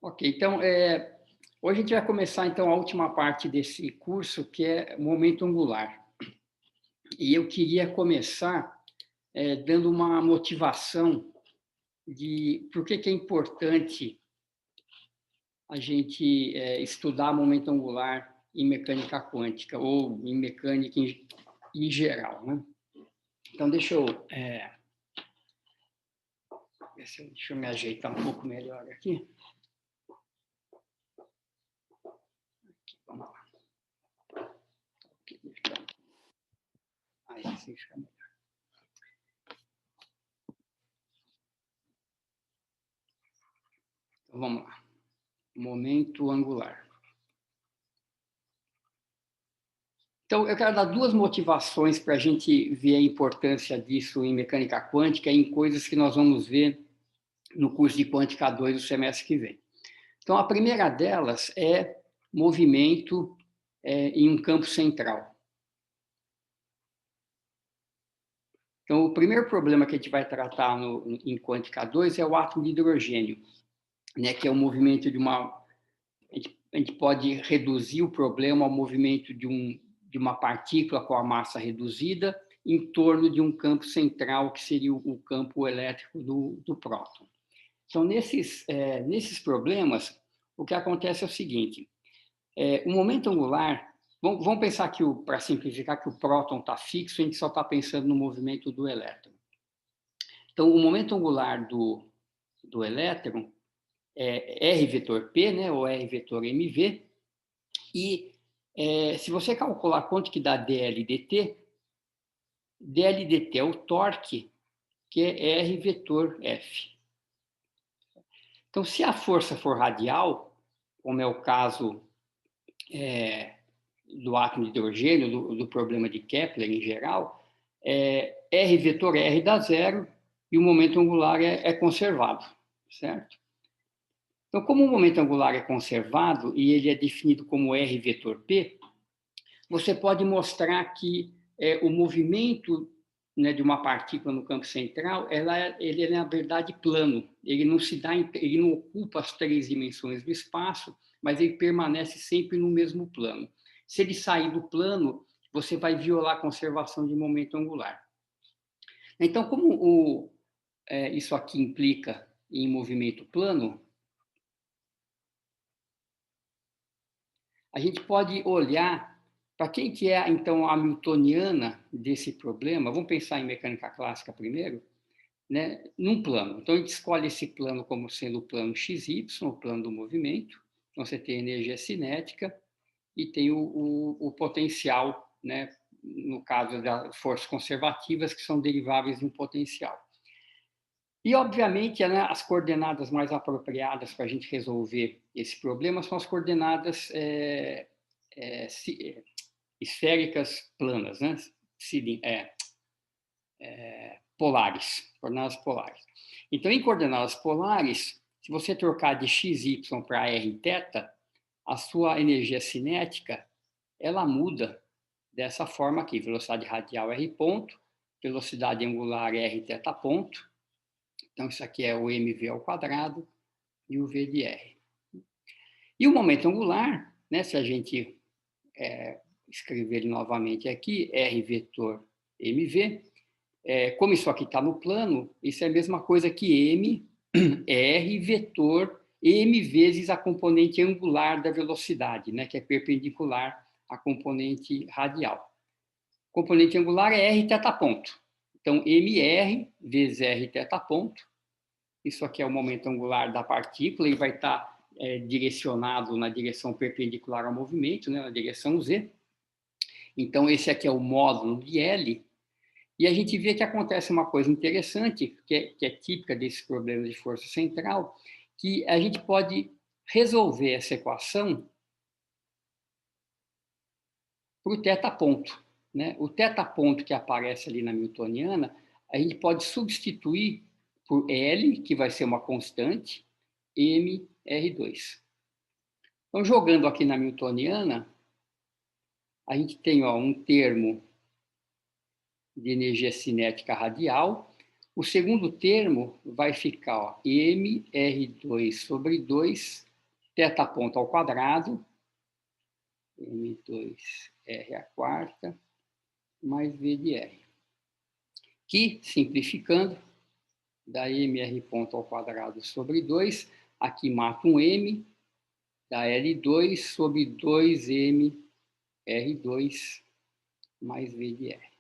Ok, então, hoje a gente vai começar então a última parte desse curso, que é momento angular. E eu queria começar dando uma motivação de por que é importante a gente estudar momento angular em mecânica quântica, ou em mecânica em geral, né? Então, deixa eu me ajeitar um pouco melhor aqui. Vamos lá. Aqui, aí, assim fica melhor. Então, vamos lá. Momento angular. Então, eu quero dar duas motivações para a gente ver a importância disso em mecânica quântica e em coisas que nós vamos ver no curso de Quântica 2 do semestre que vem. Então, a primeira delas é movimento em um campo central. Então, o primeiro problema que a gente vai tratar em Quântica 2 é o átomo de hidrogênio, né, que é o movimento de uma... A gente pode reduzir o problema ao movimento de uma partícula com a massa reduzida em torno de um campo central, que seria o campo elétrico do próton. Então, nesses problemas, o que acontece é o seguinte: o momento angular, vamos pensar que, para simplificar, que o próton está fixo, a gente só está pensando no movimento do elétron. Então, o momento angular do elétron é R vetor P, né, ou R vetor MV, e se você calcular quanto que dá dl dt, dl dt é o torque, que é R vetor F. Então, se a força for radial, como é o caso do átomo de hidrogênio, do problema de Kepler em geral, R vetor R dá zero e o momento angular é conservado, certo? Então, como o momento angular é conservado e ele é definido como R vetor P, você pode mostrar que o movimento, né, de uma partícula no campo central, ele é, na verdade, plano. Ele não ocupa as três dimensões do espaço, mas ele permanece sempre no mesmo plano. Se ele sair do plano, você vai violar a conservação de momento angular. Então, como isso aqui implica em movimento plano, a gente pode olhar para quem que é, então, a hamiltoniana desse problema. Vamos pensar em mecânica clássica primeiro, né? Num plano. Então, a gente escolhe esse plano como sendo o plano XY, o plano do movimento. Então, você tem a energia cinética e tem o potencial, né? No caso das forças conservativas, que são deriváveis de um potencial. E, obviamente, né, as coordenadas mais apropriadas para a gente resolver esse problema são as coordenadas esféricas planas, né? Coordenadas polares. Então, em coordenadas polares, se você trocar de xy para r θ, a sua energia cinética ela muda dessa forma aqui: velocidade radial r ponto, velocidade angular r θ ponto. Então, isso aqui é o mv ao quadrado e o v de r. E o momento angular, né, se a gente escrever ele novamente aqui, r vetor mv, como isso aqui está no plano, isso é a mesma coisa que m, r vetor m vezes a componente angular da velocidade, né, que é perpendicular à componente radial. Componente angular é r θ ponto. Então, mr vezes r θ ponto. Isso aqui é o momento angular da partícula e vai estar direcionado na direção perpendicular ao movimento, né, na direção z. Então, esse aqui é o módulo de L. E a gente vê que acontece uma coisa interessante, que é típica desses problemas de força central, que a gente pode resolver essa equação para o θ ponto, né? O θ ponto que aparece ali na newtoniana, a gente pode substituir por L, que vai ser uma constante, mr2. Então, jogando aqui na newtoniana, a gente tem um termo de energia cinética radial. O segundo termo vai ficar mr2 sobre 2 θ ponto ao quadrado, M2R à quarta, mais V de R. Que, simplificando, dá mr ponto ao quadrado sobre 2, aqui mata um m, dá L2 sobre 2m R2 mais V de R.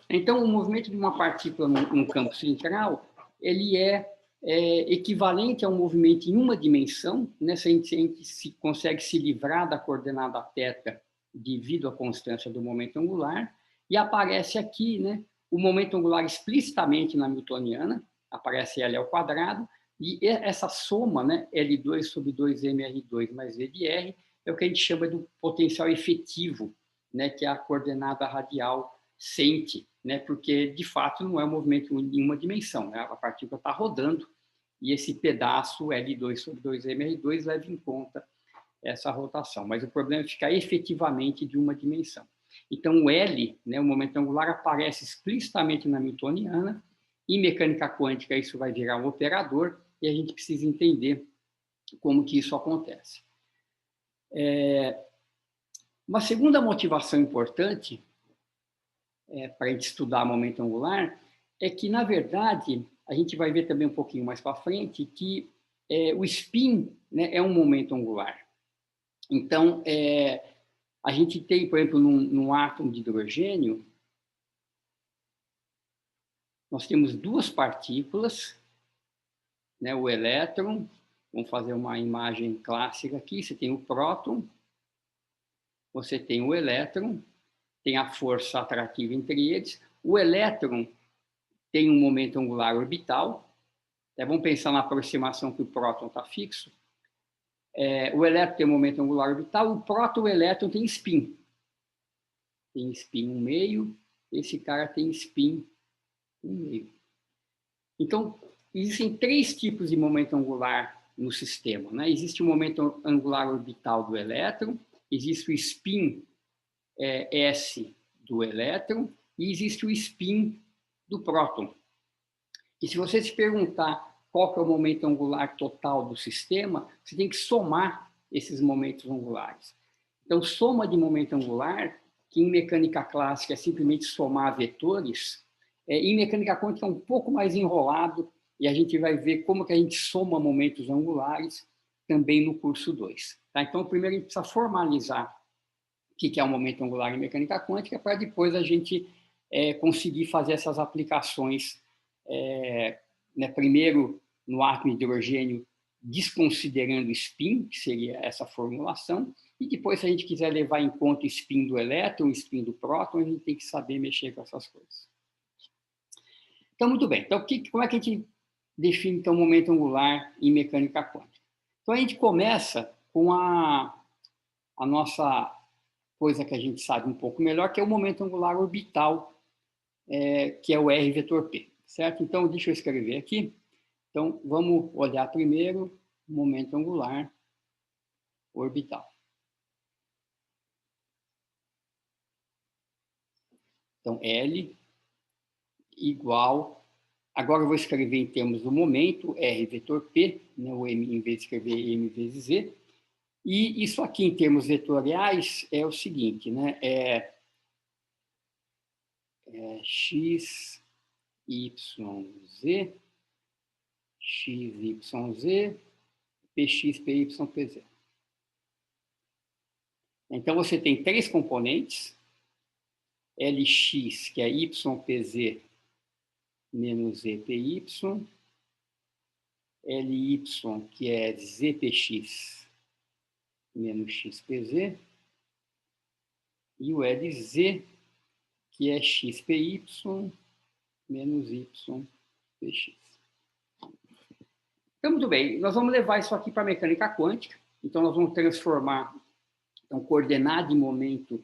Então, o movimento de uma partícula no campo central, ele é equivalente a um movimento em uma dimensão, né? Se a gente consegue se livrar da coordenada θ devido à constância do momento angular, e aparece aqui, né, o momento angular explicitamente na newtoniana, aparece L ao quadrado, e essa soma, né, L2 sobre 2mR2 mais V de R, é o que a gente chama do potencial efetivo, né, que é a coordenada radial sente, né, porque, de fato, não é um movimento em uma dimensão, né, a partícula está rodando, e esse pedaço L2 sobre 2mR2 leva em conta essa rotação, mas o problema é ficar efetivamente de uma dimensão. Então, o L, né, o momento angular, aparece explicitamente na newtoniana, em mecânica quântica isso vai virar um operador, e a gente precisa entender como que isso acontece. Uma segunda motivação importante para a gente estudar momento angular é que, na verdade, a gente vai ver também um pouquinho mais para frente que o spin, né, é um momento angular. Então, a gente tem, por exemplo, num átomo de hidrogênio, nós temos duas partículas, né, o elétron, vamos fazer uma imagem clássica aqui, você tem o próton, você tem o elétron, tem a força atrativa entre eles, o elétron tem um momento angular orbital, vamos pensar na aproximação que o próton está fixo, o elétron tem um momento angular orbital, o próton e o elétron tem spin. Tem spin 1,5, esse cara tem spin 1,5. Então, existem três tipos de momento angular no sistema, né? Existe o momento angular orbital do elétron, existe o spin S do elétron e existe o spin do próton. E se você se perguntar qual que é o momento angular total do sistema, você tem que somar esses momentos angulares. Então, soma de momento angular, que em mecânica clássica é simplesmente somar vetores, em mecânica quântica é um pouco mais enrolado, e a gente vai ver como que a gente soma momentos angulares também no curso 2. Tá? Então, primeiro a gente precisa formalizar o que é um momento angular em mecânica quântica, para depois a gente conseguir fazer essas aplicações, né, primeiro no átomo de hidrogênio, desconsiderando o spin, que seria essa formulação, e depois, se a gente quiser levar em conta o spin do elétron, o spin do próton, a gente tem que saber mexer com essas coisas. Então, muito bem. Então, como é que a gente define, então, o momento angular em mecânica quântica? Então, a gente começa com a nossa coisa que a gente sabe um pouco melhor, que é o momento angular orbital, que é o R vetor P, certo? Então, deixa eu escrever aqui. Então, vamos olhar primeiro o momento angular orbital. Então, L igual... Agora eu vou escrever em termos do momento, R vetor P, né, o M, em vez de escrever M vezes Z. E isso aqui, em termos vetoriais, é o seguinte, né? X, Y, Z, X, Y, Z, PX, PY, PZ. Então, você tem três componentes, Lx, que é YPZ menos ZPY, Ly, que é ZPX menos XPZ, e o Lz, que é XPY menos YPX. Então, muito bem, nós vamos levar isso aqui para a mecânica quântica, então nós vamos transformar, então, coordenada de momento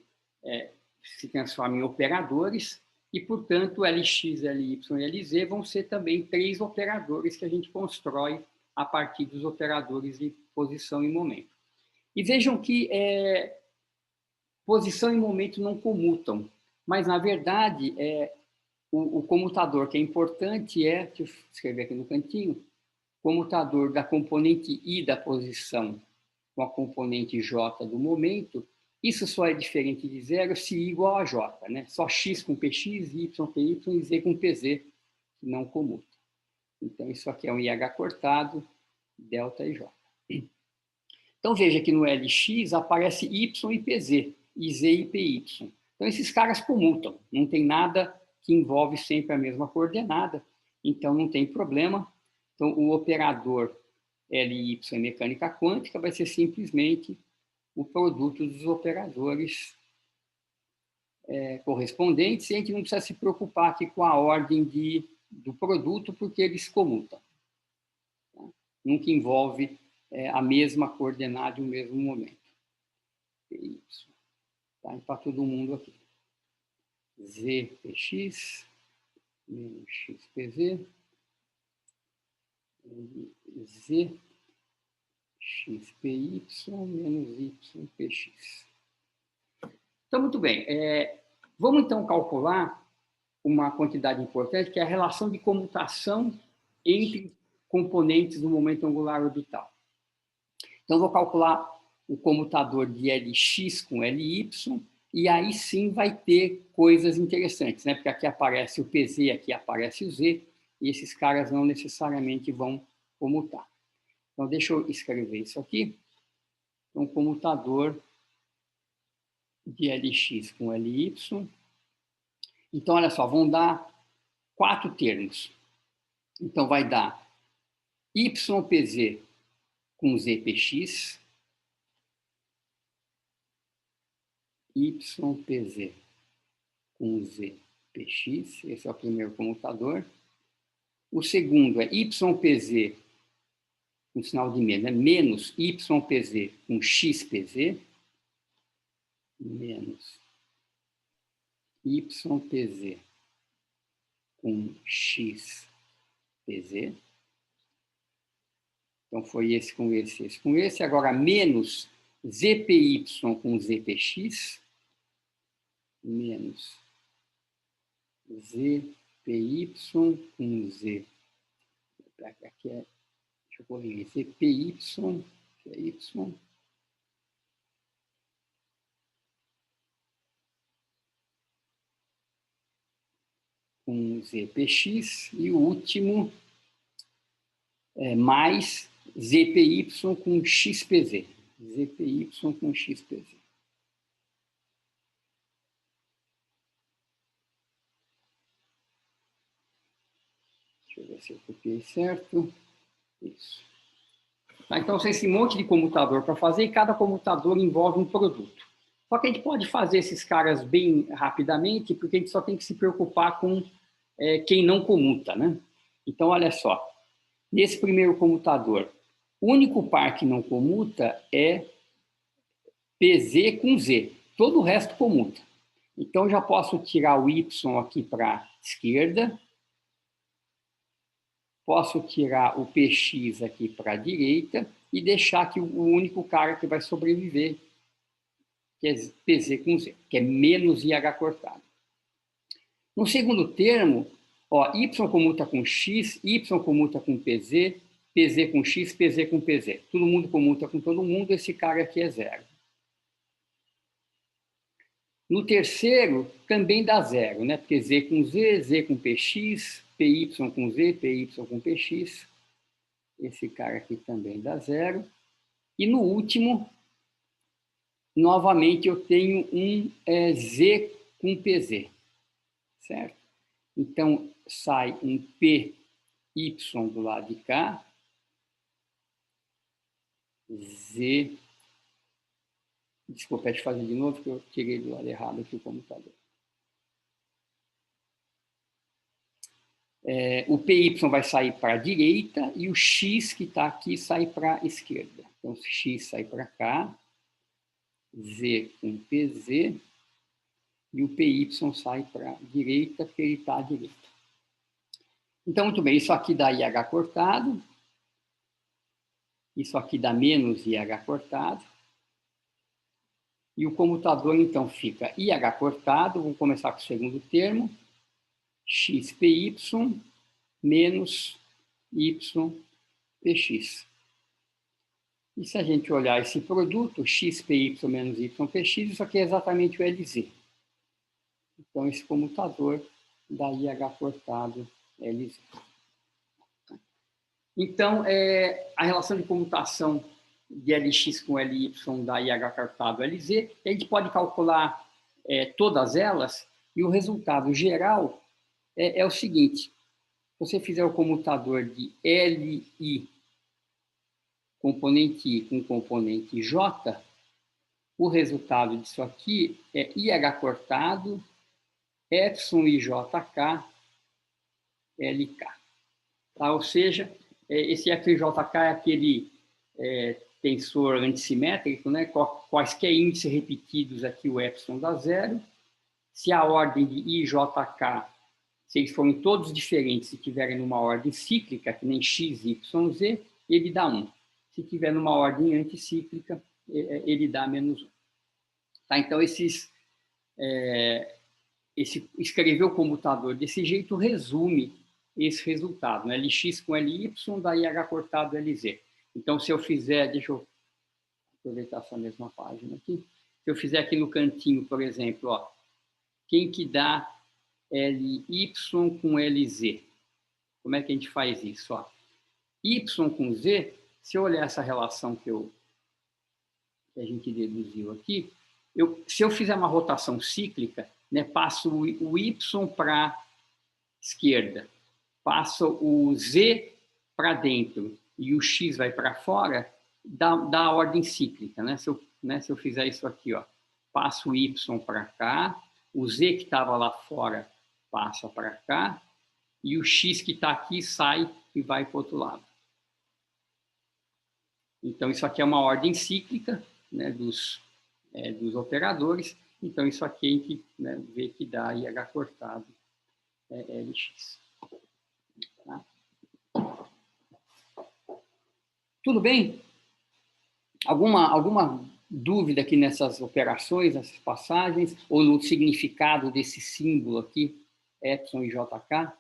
se transforma em operadores, e, portanto, Lx, Ly e Lz vão ser também três operadores que a gente constrói a partir dos operadores de posição e momento. E vejam que posição e momento não comutam, mas, na verdade, o comutador que é importante deixa eu escrever aqui no cantinho, comutador da componente I da posição com a componente J do momento, isso só é diferente de zero se I igual a J, né? Só X com PX, Y, PY e Z com PZ, que não comuta. Então, isso aqui é um IH cortado, delta e J. Então, veja que no LX aparece Y e PZ, e Z e PY. Então, esses caras comutam, não tem nada que envolve sempre a mesma coordenada, então não tem problema. Então, o operador LY em mecânica quântica vai ser simplesmente o produto dos operadores correspondentes, e a gente não precisa se preocupar aqui com a ordem do produto, porque eles comutam. Tá? Nunca envolve a mesma coordenada e o mesmo momento. Isso. Tá? Para todo mundo aqui. ZPX menos XPZ, Z XPY menos YPX. Então, muito bem. Vamos, então, calcular uma quantidade importante, que é a relação de comutação entre componentes do momento angular orbital. Então, vou calcular o comutador de LX com LY, e aí sim vai ter coisas interessantes, né? Porque aqui aparece o PZ, aqui aparece o Z, e esses caras não necessariamente vão comutar. Então, deixa eu escrever isso aqui. Então, comutador de LX com LY. Então, olha só, vão dar 4 termos. Então, vai dar YPZ com ZPX, YPZ com ZPX, esse é o primeiro comutador. O segundo é YPZ, com sinal de menos, né? Menos YPZ com XPZ, menos YPZ com XPZ. Então, foi esse com esse, esse com esse. Agora, menos ZPY com ZPX, menos ZPY com Z. Aqui é, deixa eu corrigir, ZPY, que é Y. Com ZPX, e o último é mais ZPY com XPZ. ZPY com XPZ. Deixa eu ver se eu copiei certo. Isso. Tá, então, tem esse monte de comutador para fazer, e cada comutador envolve um produto. Só que a gente pode fazer esses caras bem rapidamente, porque a gente só tem que se preocupar com quem não comuta, né? Então, olha só. Nesse primeiro comutador, o único par que não comuta é PZ com Z. Todo o resto comuta. Então, já posso tirar o Y aqui para a esquerda. Posso tirar o PX aqui para a direita e deixar aqui o único cara que vai sobreviver, que é PZ com Z, que é menos IH cortado. No segundo termo, ó, Y comuta com X, Y comuta com PZ, PZ com X, PZ com PZ. Todo mundo comuta com todo mundo, esse cara aqui é zero. No terceiro, também dá zero, né? Porque Z com Z, Z com PX, PY com Z, PY com PX. Esse cara aqui também dá zero. E no último, novamente, eu tenho um Z com PZ, certo? Então, sai um PY do lado de cá, Z. Desculpa, deixa eu fazer de novo, porque eu tirei do lado errado aqui o computador. O PY vai sair para a direita e o X que está aqui sai para a esquerda. Então, X sai para cá, Z com PZ, e o PY sai para a direita, porque ele está à direita. Então, muito bem, isso aqui dá IH cortado, isso aqui dá menos IH cortado, e o comutador, então, fica IH cortado, vou começar com o segundo termo, XPY menos YPX. Px. E se a gente olhar esse produto, xpy menos ypx, isso aqui é exatamente o LZ. Então, esse comutador dá IH cortado LZ. Então, a relação de comutação de Lx com Ly dá IH cortado LZ. A gente pode calcular todas elas, e o resultado geral é o seguinte. Se você fizer o comutador de Li componente I com componente J, o resultado disso aqui é IH cortado, EpsilonIJK, LK. Tá? Ou seja, esse EpsilonIJK é aquele tensor antissimétrico, né? Quaisquer índices repetidos aqui, o epsilon dá zero. Se a ordem de IJK, se eles forem todos diferentes e tiverem numa ordem cíclica, que nem x, y, z, ele dá 1. Se tiver numa ordem anticíclica, ele dá menos 1. Tá? Então, escrever o comutador desse jeito resume esse resultado. Né? Lx com Ly dá IH cortado LZ. Então, se eu fizer... Deixa eu aproveitar essa mesma página aqui. Se eu fizer aqui no cantinho, por exemplo, ó, quem que dá Ly com LZ? Como é que a gente faz isso? Ó? Y com Z, se eu olhar essa relação que a gente deduziu aqui, se eu fizer uma rotação cíclica, né, passo o Y para a esquerda, passo o Z para dentro e o X vai para fora, dá a ordem cíclica. Né? Se eu fizer isso aqui, ó, passo o Y para cá, o Z que estava lá fora passa para cá, e o X que está aqui sai e vai para o outro lado. Então, isso aqui é uma ordem cíclica, né, dos operadores. Então, isso aqui a gente, né, vê que dá IH cortado Lx. Tá? Tudo bem? Alguma dúvida aqui nessas operações, nessas passagens, ou no significado desse símbolo aqui, epsilon e JK?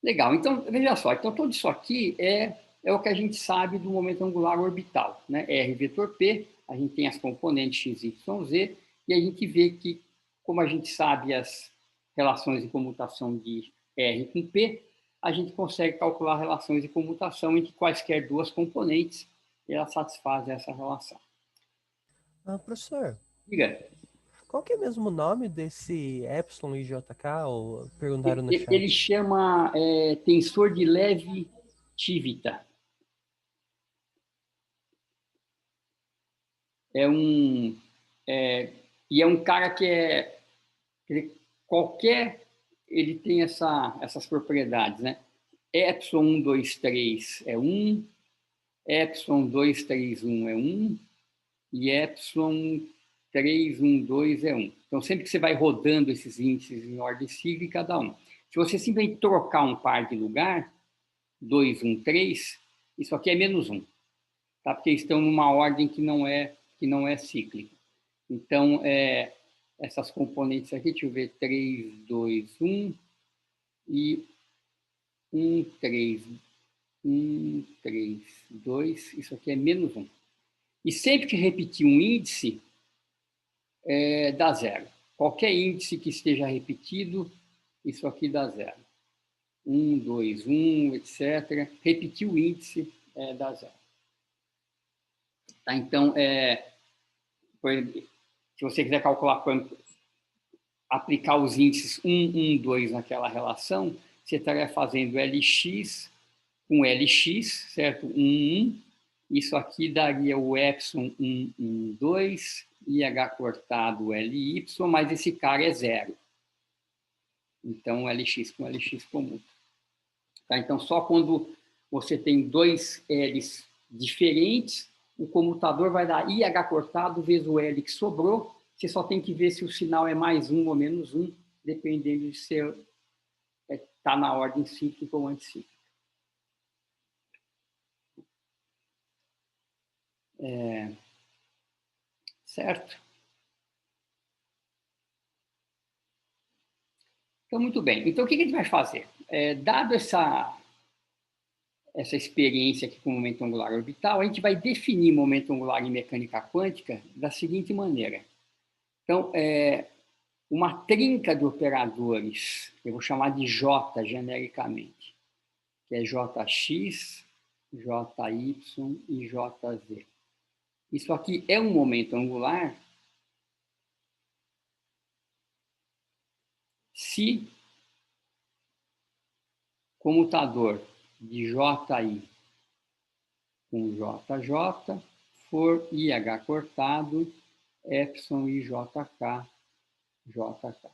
Legal, então, veja só, então tudo isso aqui é o que a gente sabe do momento angular orbital, né? R vetor P, a gente tem as componentes x, y, z, e a gente vê que, como a gente sabe as relações de comutação de R com P, a gente consegue calcular relações de comutação entre quaisquer duas componentes, e elas satisfazem essa relação. Professor, Diga. qual que é mesmo o nome desse epsilon e JK? Ou perguntaram no Ele chat? chama tensor de Levi-Civita. E é um cara que ele tem essas propriedades, né? Epsilon 1, 2, 3 é 1, Epsilon 2, 3, 1 é 1, e Epsilon 3, 1, 2 é 1. Então, sempre que você vai rodando esses índices em ordem cíclica, cada um. Se você simplesmente trocar um par de lugar, 2, 1, 3, isso aqui é menos 1, tá? Porque estão numa ordem que não é cíclica. Então, essas componentes aqui, deixa eu ver, 3, 2, 1 e 1, 3, 1, 3, 2, isso aqui é menos 1. E sempre que repetir um índice, dá zero. Qualquer índice que esteja repetido, isso aqui dá zero. 1, 2, 1, etc. Repetir o índice, dá zero. Tá? Então, por exemplo, se você quiser calcular aplicar os índices 1, 1, 2 naquela relação, você estaria fazendo Lx com Lx, certo? 1, 1. Isso aqui daria o epsilon 1, 1, 2, IH cortado Ly, mas esse cara é zero. Então, Lx com Lx comum. Tá? Então, só quando você tem dois L's diferentes, o comutador vai dar IH cortado vezes o L que sobrou. Você só tem que ver se o sinal é mais 1 ou menos 1, dependendo de se está na ordem cíclica ou anticíclica. certo? Então, muito bem. Então, o que a gente vai fazer? Dado essa experiência aqui com o momento angular orbital, a gente vai definir momento angular em mecânica quântica da seguinte maneira. Então, uma trinca de operadores, eu vou chamar de J genericamente, que é Jx, Jy e Jz. Isso aqui é um momento angular se comutador de Ji com JJ for IH cortado, Epsilon e JK, JK.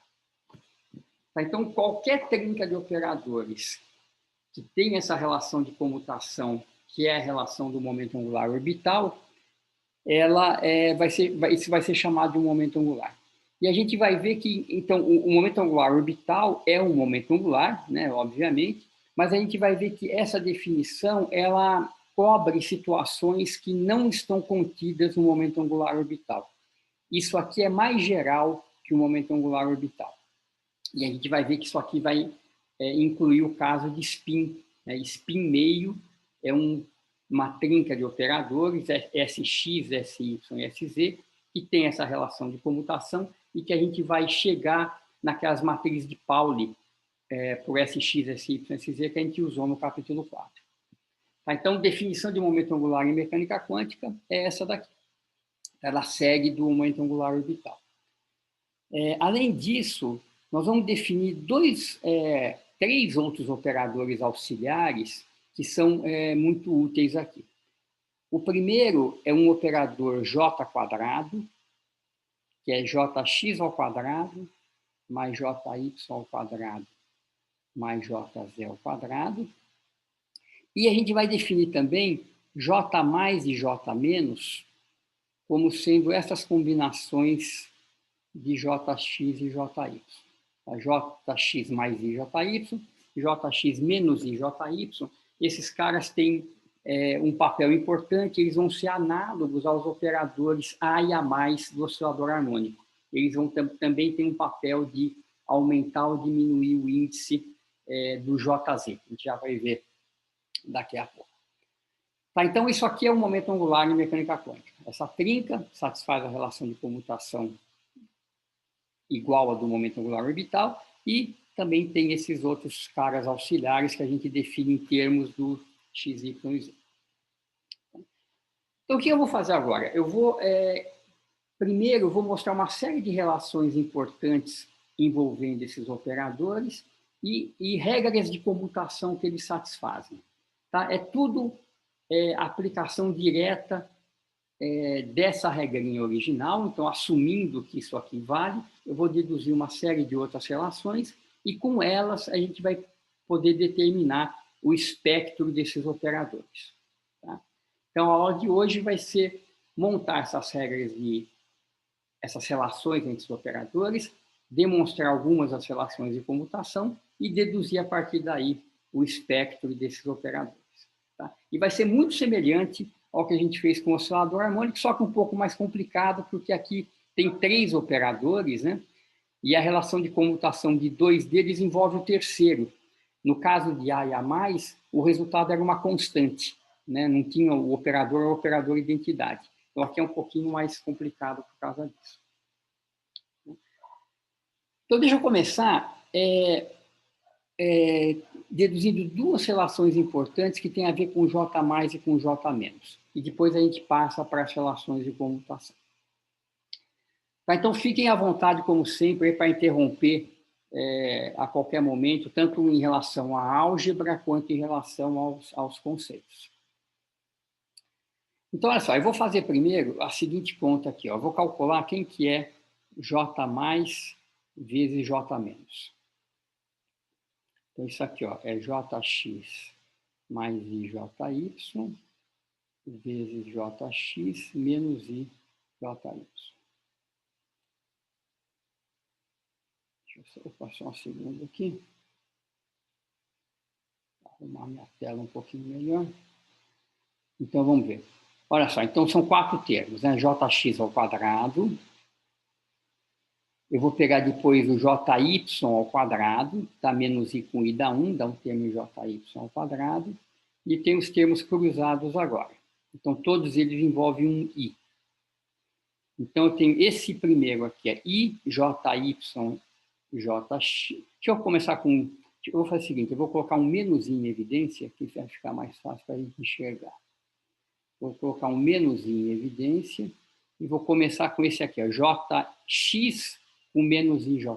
Tá, então, qualquer trinca de operadores que tem essa relação de comutação, que é a relação do momento angular orbital, ela isso vai ser chamado de um momento angular. E a gente vai ver que, então, o momento angular orbital é um momento angular, né, obviamente, mas a gente vai ver que essa definição, ela cobre situações que não estão contidas no momento angular orbital. Isso aqui é mais geral que o momento angular orbital. E a gente vai ver que isso aqui vai incluir o caso de spin. Né? Spin meio é uma trinca de operadores, SX, SY e SZ, que tem essa relação de comutação e que a gente vai chegar naquelas matrizes de Pauli por SX, SY e SZ que a gente usou no capítulo 4. Tá? Então, definição de momento angular em mecânica quântica é essa daqui. Ela segue do momento angular orbital. Além disso, nós vamos definir três outros operadores auxiliares que são muito úteis aqui. O primeiro é um operador J quadrado, que é Jx ao quadrado, mais Jy ao quadrado, mais Jz ao quadrado. E a gente vai definir também J mais e J menos como sendo essas combinações de Jx e Jy. Jx mais IJY, Jx menos IJY, esses caras têm um papel importante, eles vão ser análogos aos operadores A e A+, do oscilador harmônico. Eles vão também ter um papel de aumentar ou diminuir o índice do JZ. A gente já vai ver daqui a pouco. Tá, então, isso aqui é um momento angular em mecânica quântica. Essa trinca satisfaz a relação de comutação igual a do momento angular orbital, e também tem esses outros caras auxiliares que a gente define em termos do x, y e z. Então, o que eu vou fazer agora? Primeiro, eu vou mostrar uma série de relações importantes envolvendo esses operadores e regras de comutação que eles satisfazem. Tá? É tudo aplicação direta dessa regrinha original, então, assumindo que isso aqui vale, eu vou deduzir uma série de outras relações e, com elas, a gente vai poder determinar o espectro desses operadores. Tá? Então, a aula de hoje vai ser montar essas regras essas relações entre os operadores, demonstrar algumas das relações de comutação e deduzir, a partir daí, o espectro desses operadores. Tá? E vai ser muito semelhante ao que a gente fez com o oscilador harmônico, só que um pouco mais complicado, porque aqui tem três operadores, né? E a relação de comutação de dois deles envolve o terceiro. No caso de A e A+, o resultado era uma constante, né? Não tinha o operador identidade. Então, aqui é um pouquinho mais complicado por causa disso. Então, deixa eu começar deduzindo duas relações importantes que têm a ver com J mais e com J menos. E depois a gente passa para as relações de comutação. Tá, então, fiquem à vontade, como sempre, para interromper a qualquer momento, tanto em relação à álgebra quanto em relação aos conceitos. Então, olha só, eu vou fazer primeiro a seguinte conta aqui. Eu vou calcular quem que é J mais vezes J menos. Então, isso aqui é Jx mais IJY vezes Jx menos IJY. Deixa eu passar um segundo aqui. Arrumar minha tela um pouquinho melhor. Então, vamos ver. Olha só, então são 4 termos, né? Jx ao quadrado. Eu vou pegar depois o jy ao quadrado, dá menos i com i dá 1, dá um termo jy ao quadrado. E tem os termos cruzados agora. Então, todos eles envolvem um i. Então, eu tenho esse primeiro aqui, é i, jy, jx. Deixa eu começar com... Eu vou fazer o seguinte, eu vou colocar um menos i em evidência, que vai ficar mais fácil para a gente enxergar. Vou colocar um menos i em evidência e vou começar com esse aqui, ó, jx com menos i jy.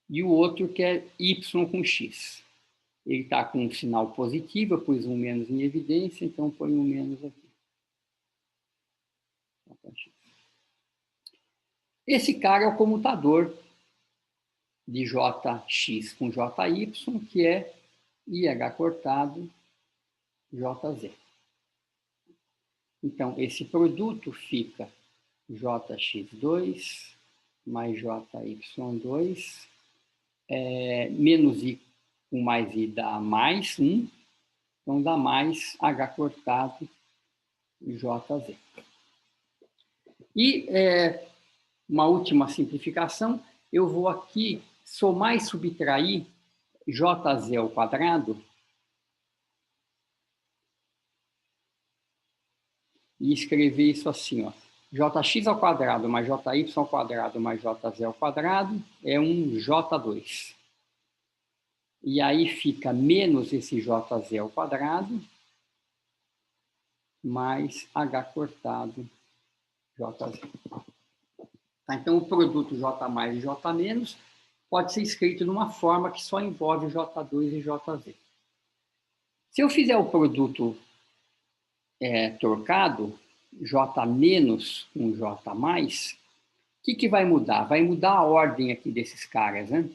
E o outro que é y com x. Ele está com um sinal positivo, eu pus um menos em evidência, então põe um menos aqui. Esse cara é o comutador de jx com jy, que é IH cortado JZ. Então, esse produto fica jx2 mais jy2, menos i com mais i dá mais 1, então dá mais H cortado JZ. E uma última simplificação, eu vou aqui somar e subtrair JZ ao quadrado e escrever isso assim, ó. Jx ao quadrado mais jy ao quadrado mais jz ao quadrado é um J2. E aí fica menos esse jz ao quadrado mais H cortado JZ. Tá? Então, o produto J mais e J menos pode ser escrito de uma forma que só envolve J2 e JZ. Se eu fizer o produto trocado, J menos com J mais, o que vai mudar? Vai mudar a ordem aqui desses caras, né?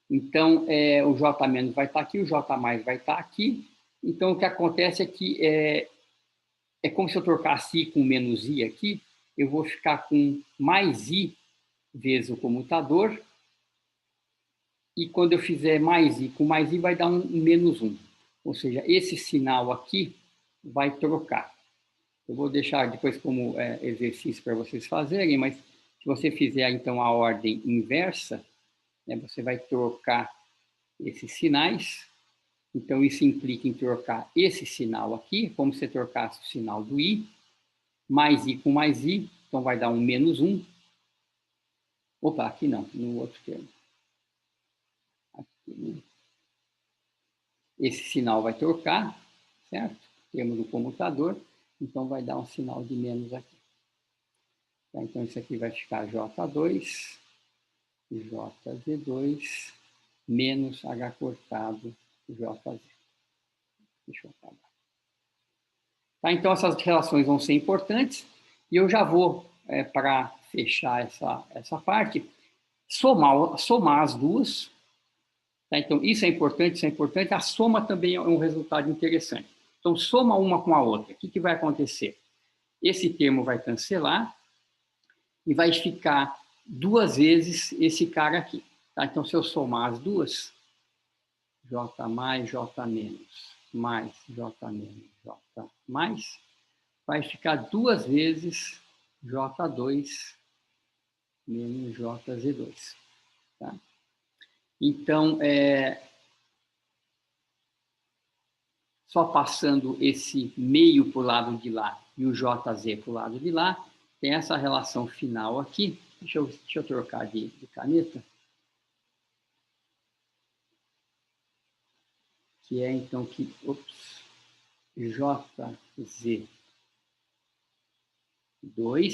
Então, o J menos vai estar aqui, o J mais vai estar aqui. Então, o que acontece é que é como se eu trocasse I com menos I aqui, eu vou ficar com mais I vezes o comutador, e quando eu fizer mais I com mais I, vai dar um menos 1. Ou seja, esse sinal aqui vai trocar. Eu vou deixar depois como exercício para vocês fazerem, mas se você fizer, então, a ordem inversa, né, você vai trocar esses sinais. Então, isso implica em trocar esse sinal aqui, como se você trocasse o sinal do I, mais I com mais I, então vai dar um menos 1. Opa, aqui não, no outro termo. Aqui, esse sinal vai trocar, certo? Termo do comutador, então vai dar um sinal de menos aqui. Tá? Então, isso aqui vai ficar J2, JZ2, menos H cortado JZ. Deixa eu apagar. Tá? Então, essas relações vão ser importantes, e eu já vou, para fechar essa parte, somar as duas. Tá? Então, isso é importante, a soma também é um resultado interessante. Então, soma uma com a outra. O que vai acontecer? Esse termo vai cancelar e vai ficar 2 vezes esse cara aqui. Tá? Então, se eu somar as duas, J mais, J menos, mais, J menos, J mais, vai ficar 2 vezes J2 menos JZ2. Tá? Então, só passando esse meio para o lado de lá e o JZ para o lado de lá, tem essa relação final aqui. Deixa eu trocar de caneta. Que é, então, que... JZ2,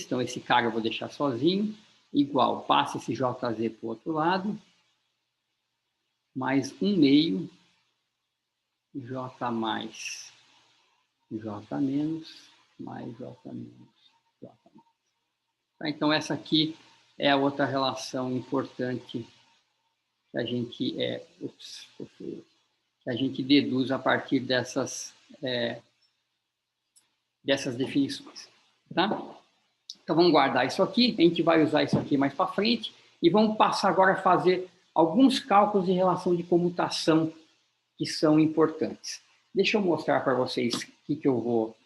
então esse cara eu vou deixar sozinho, igual, passa esse JZ para o outro lado, mais 1 meio, J mais, J menos, mais J menos, J mais. Tá, então, essa aqui é a outra relação importante que a gente, que a gente deduz a partir dessas definições. Tá? Então, vamos guardar isso aqui, a gente vai usar isso aqui mais para frente, e vamos passar agora a fazer alguns cálculos em relação de comutação que são importantes. Deixa eu mostrar para vocês o que eu vou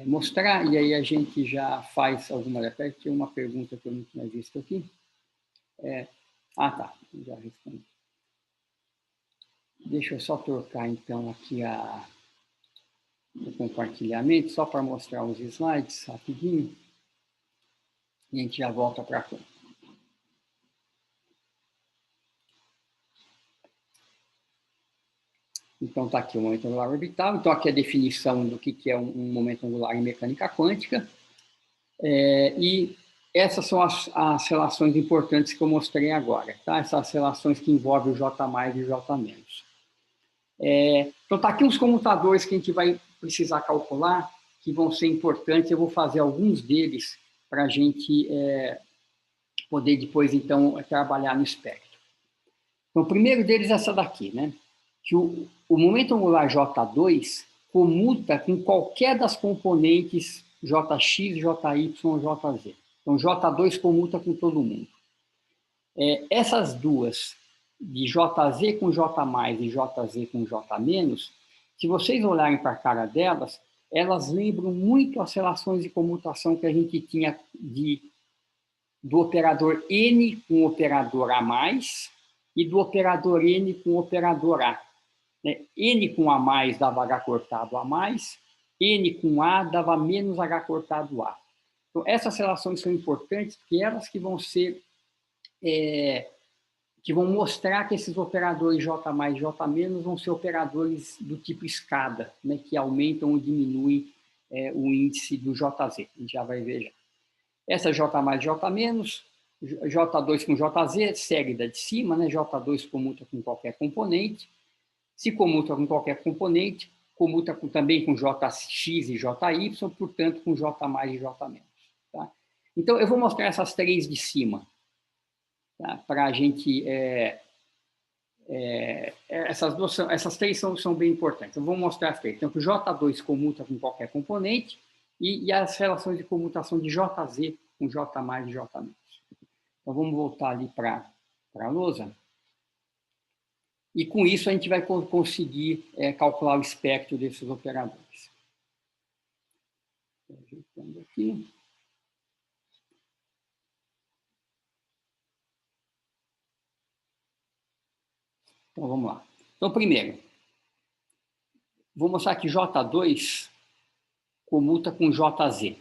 mostrar, e aí a gente já faz alguma... Até tinha uma pergunta que eu não tinha visto aqui. Tá, já respondi. Deixa eu só trocar, então, aqui o compartilhamento, só para mostrar os slides rapidinho. E a gente já volta para cá. Então, está aqui o momento angular orbital. Então, aqui a definição do que é um momento angular em mecânica quântica. E essas são as relações importantes que eu mostrei agora. Tá? Essas relações que envolvem o J+ e o J-. Então, está aqui os comutadores que a gente vai precisar calcular, que vão ser importantes. Eu vou fazer alguns deles para a gente poder depois, então, trabalhar no espectro. Então, o primeiro deles é essa daqui, né? Que o momento angular J2 comuta com qualquer das componentes Jx, Jy, Jz. Então, J2 comuta com todo mundo. Essas duas, de Jz com J+ e Jz com J-, se vocês olharem para a cara delas, elas lembram muito as relações de comutação que a gente tinha do operador N com o operador A+, e do operador N com o operador A. N com A+ dava H cortado A+, N com A dava menos H cortado A. Então, essas relações são importantes porque elas que vão ser, que vão mostrar que esses operadores J+ e J- vão ser operadores do tipo escada, né, que aumentam ou diminuem o índice do Jz. A gente já vai ver já. Essa J+ e J-, J2 com Jz, segue da de cima, né? J2 comuta com qualquer componente. Se comuta com qualquer componente, comuta também com Jx e Jy, portanto, com J+ e J-. Tá? Então, eu vou mostrar essas três de cima, tá? Para a gente... essas três são bem importantes. Eu vou mostrar as três. Então, o J2 comuta com qualquer componente e as relações de comutação de Jz com J+ e J-. Então, vamos voltar ali para a lousa. E, com isso, a gente vai conseguir calcular o espectro desses operadores. Ajeitando aqui. Então, vamos lá. Então, primeiro, vou mostrar que J2 comuta com Jz.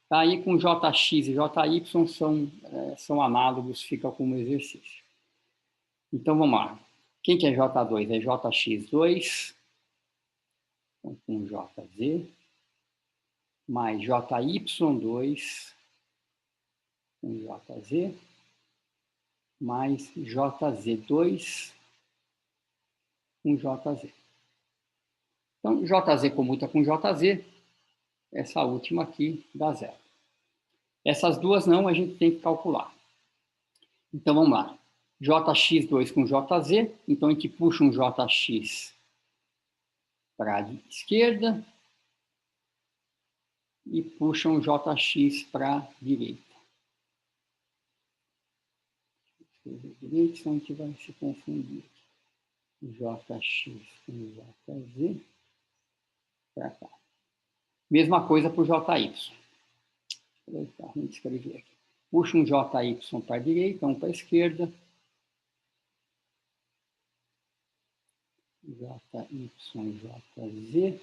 Tá? E com Jx e Jy são análogos, fica como exercício. Então, vamos lá. Quem que é J2? É Jx2 então, com Jz mais Jy2 com Jz mais Jz2 com Jz. Então, Jz comuta com Jz, essa última aqui dá zero. Essas duas não, a gente tem que calcular. Então, vamos lá. Jx2 com Jz, então a gente puxa um Jx para a esquerda e puxa um Jx para a direita. Direito, senão a gente vai se confundir. Jx com Jz para cá. Mesma coisa para o Jy. Vamos escrever aqui. Puxa um Jy para a direita, um para a esquerda. Jy, Jz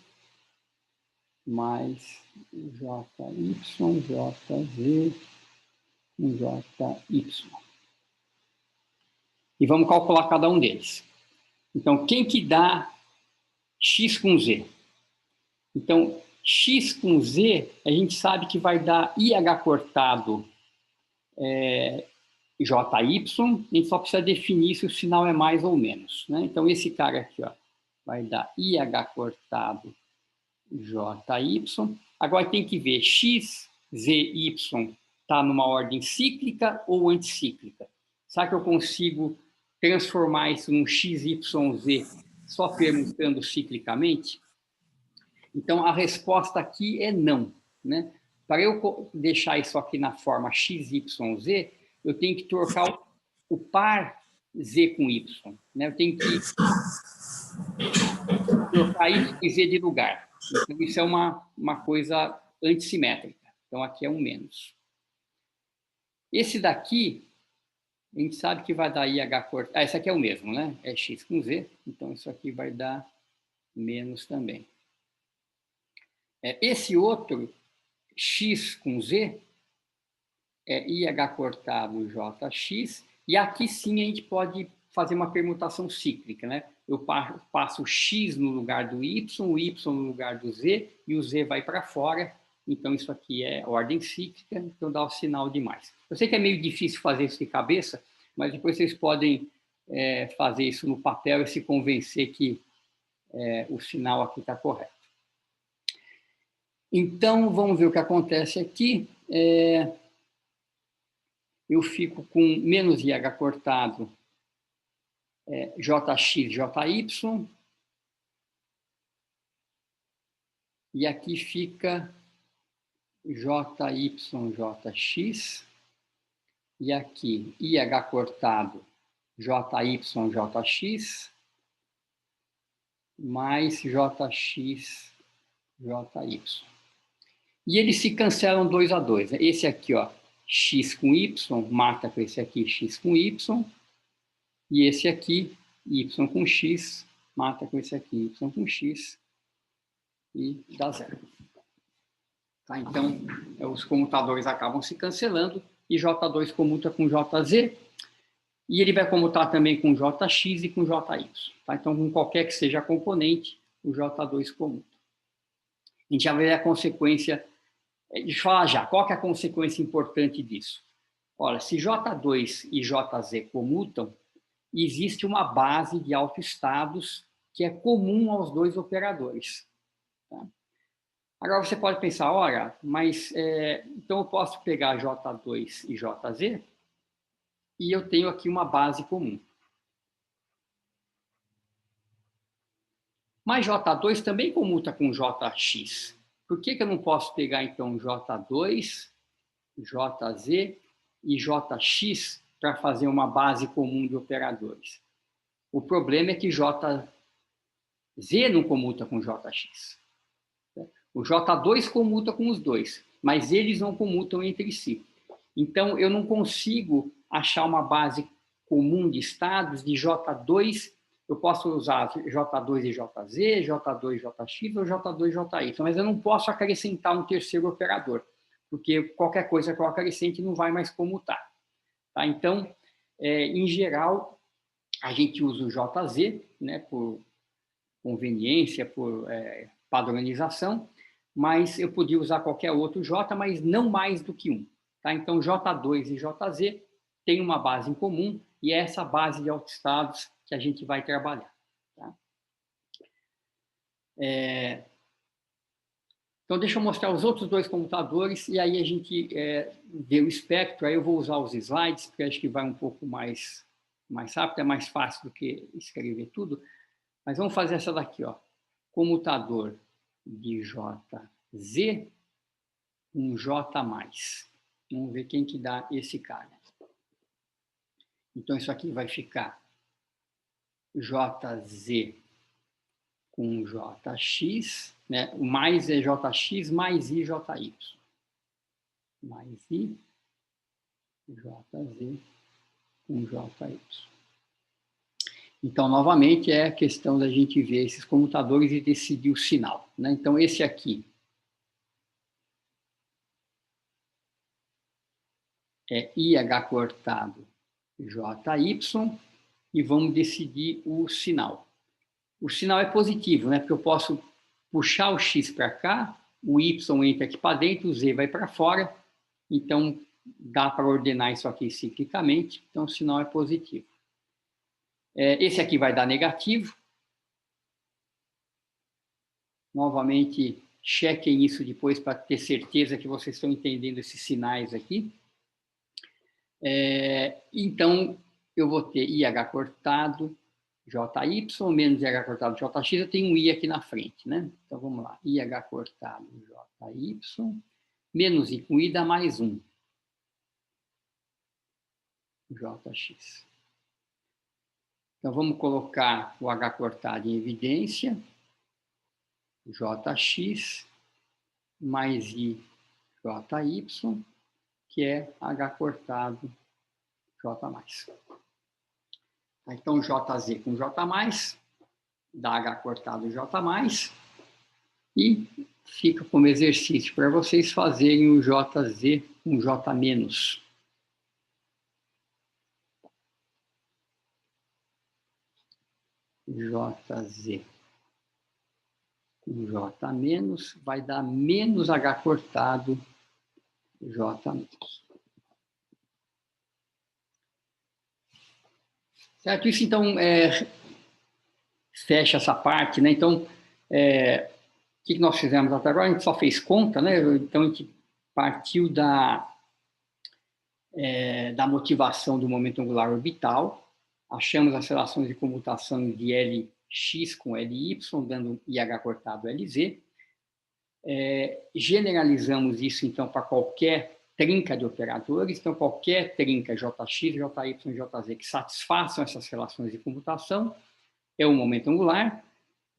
mais Jy, Jz com Jy. E vamos calcular cada um deles. Então, quem que dá x com z? Então, x com z, a gente sabe que vai dar IH cortado JY, a gente só precisa definir se o sinal é mais ou menos. Né? Então, esse cara aqui vai dar IH cortado JY. Agora tem que ver x, z, y está numa ordem cíclica ou anticíclica. Será que eu consigo transformar isso num XYZ só permutando ciclicamente? Então, a resposta aqui é não. Né? Para eu deixar isso aqui na forma XYZ, eu tenho que trocar o par Z com Y. Né? Eu tenho que trocar Y e Z de lugar. Então, isso é uma coisa antissimétrica. Então, aqui é um menos. Esse daqui, a gente sabe que vai dar IH cortado. Esse aqui é o mesmo, né? É X com Z. Então, isso aqui vai dar menos também. Esse outro, X com Z, é IH cortado JX. E aqui sim a gente pode fazer uma permutação cíclica, né? Eu passo o X no lugar do Y, o Y no lugar do Z, e o Z vai para fora. Então, isso aqui é ordem cíclica, então dá o sinal de mais. Eu sei que é meio difícil fazer isso de cabeça, mas depois vocês podem fazer isso no papel e se convencer que o sinal aqui está correto. Então, vamos ver o que acontece aqui. Eu fico com menos IH cortado JX, JY. E aqui fica JY, JX. E aqui, IH cortado JY, JX. Mais JX, JY. E eles se cancelam 2 a 2. Esse aqui, ó, X com Y, mata com esse aqui, X com Y. E esse aqui, Y com X, mata com esse aqui, Y com X. E dá 0. Tá? Então, os comutadores acabam se cancelando. E J2 comuta com JZ. E ele vai comutar também com JX e com JY. Tá? Então, com qualquer que seja a componente, o J2 comuta. A gente já vê a consequência. Deixa eu falar já, qual que é a consequência importante disso? Olha, se J2 e JZ comutam, existe uma base de autoestados que é comum aos dois operadores. Tá? Agora você pode pensar, olha, mas então eu posso pegar J2 e JZ e eu tenho aqui uma base comum. Mas J2 também comuta com JX. Por que eu não posso pegar, então, J2, JZ e JX para fazer uma base comum de operadores? O problema é que JZ não comuta com JX. O J2 comuta com os dois, mas eles não comutam entre si. Então, eu não consigo achar uma base comum de estados de J2. Eu posso usar J2 e JZ, J2 JX ou J2 JY, mas eu não posso acrescentar um terceiro operador, porque qualquer coisa que eu acrescente não vai mais comutar. Tá? Então, em geral, a gente usa o JZ, né, por conveniência, por padronização, mas eu podia usar qualquer outro J, mas não mais do que um. Tá? Então, J2 e JZ têm uma base em comum, e é essa base de autoestados que a gente vai trabalhar. Tá? Então, deixa eu mostrar os outros dois computadores, e aí a gente vê o espectro. Aí eu vou usar os slides, porque acho que vai um pouco mais rápido, é mais fácil do que escrever tudo. Mas vamos fazer essa daqui, ó. Comutador de JZ com J+. Vamos ver quem que dá esse cara. Então, isso aqui vai ficar JZ com JX, né? O mais é JX mais IJY. Mais I, JZ com JY. Então, novamente, é a questão da gente ver esses comutadores e decidir o sinal. Né? Então, esse aqui é IH cortado JY e vamos decidir o sinal. O sinal é positivo, né? Porque eu posso puxar o X para cá, o Y entra aqui para dentro, o Z vai para fora. Então, dá para ordenar isso aqui ciclicamente. Então, o sinal é positivo. Esse aqui vai dar negativo. Novamente, chequem isso depois para ter certeza que vocês estão entendendo esses sinais aqui. Então, eu vou ter IH cortado JY menos IH cortado JX, eu tenho um I aqui na frente, né? Então, vamos lá. IH cortado JY menos I com I dá mais 1. JX. Então, vamos colocar o H cortado em evidência, JX mais I, JY, que é H cortado J+. Então, JZ com J+, dá H cortado J+, e fica como exercício para vocês fazerem o JZ com J-. JZ com J- vai dar menos H cortado J-. Certo? Isso, então, fecha essa parte, né? Então, o que nós fizemos até agora? A gente só fez conta, né? Então, a gente partiu da motivação do momento angular orbital, achamos as relações de comutação de Lx com Ly, dando IH cortado LZ. Generalizamos isso, então, para qualquer trinca de operadores, então, qualquer trinca Jx, Jy, Jz que satisfaçam essas relações de comutação é o momento angular.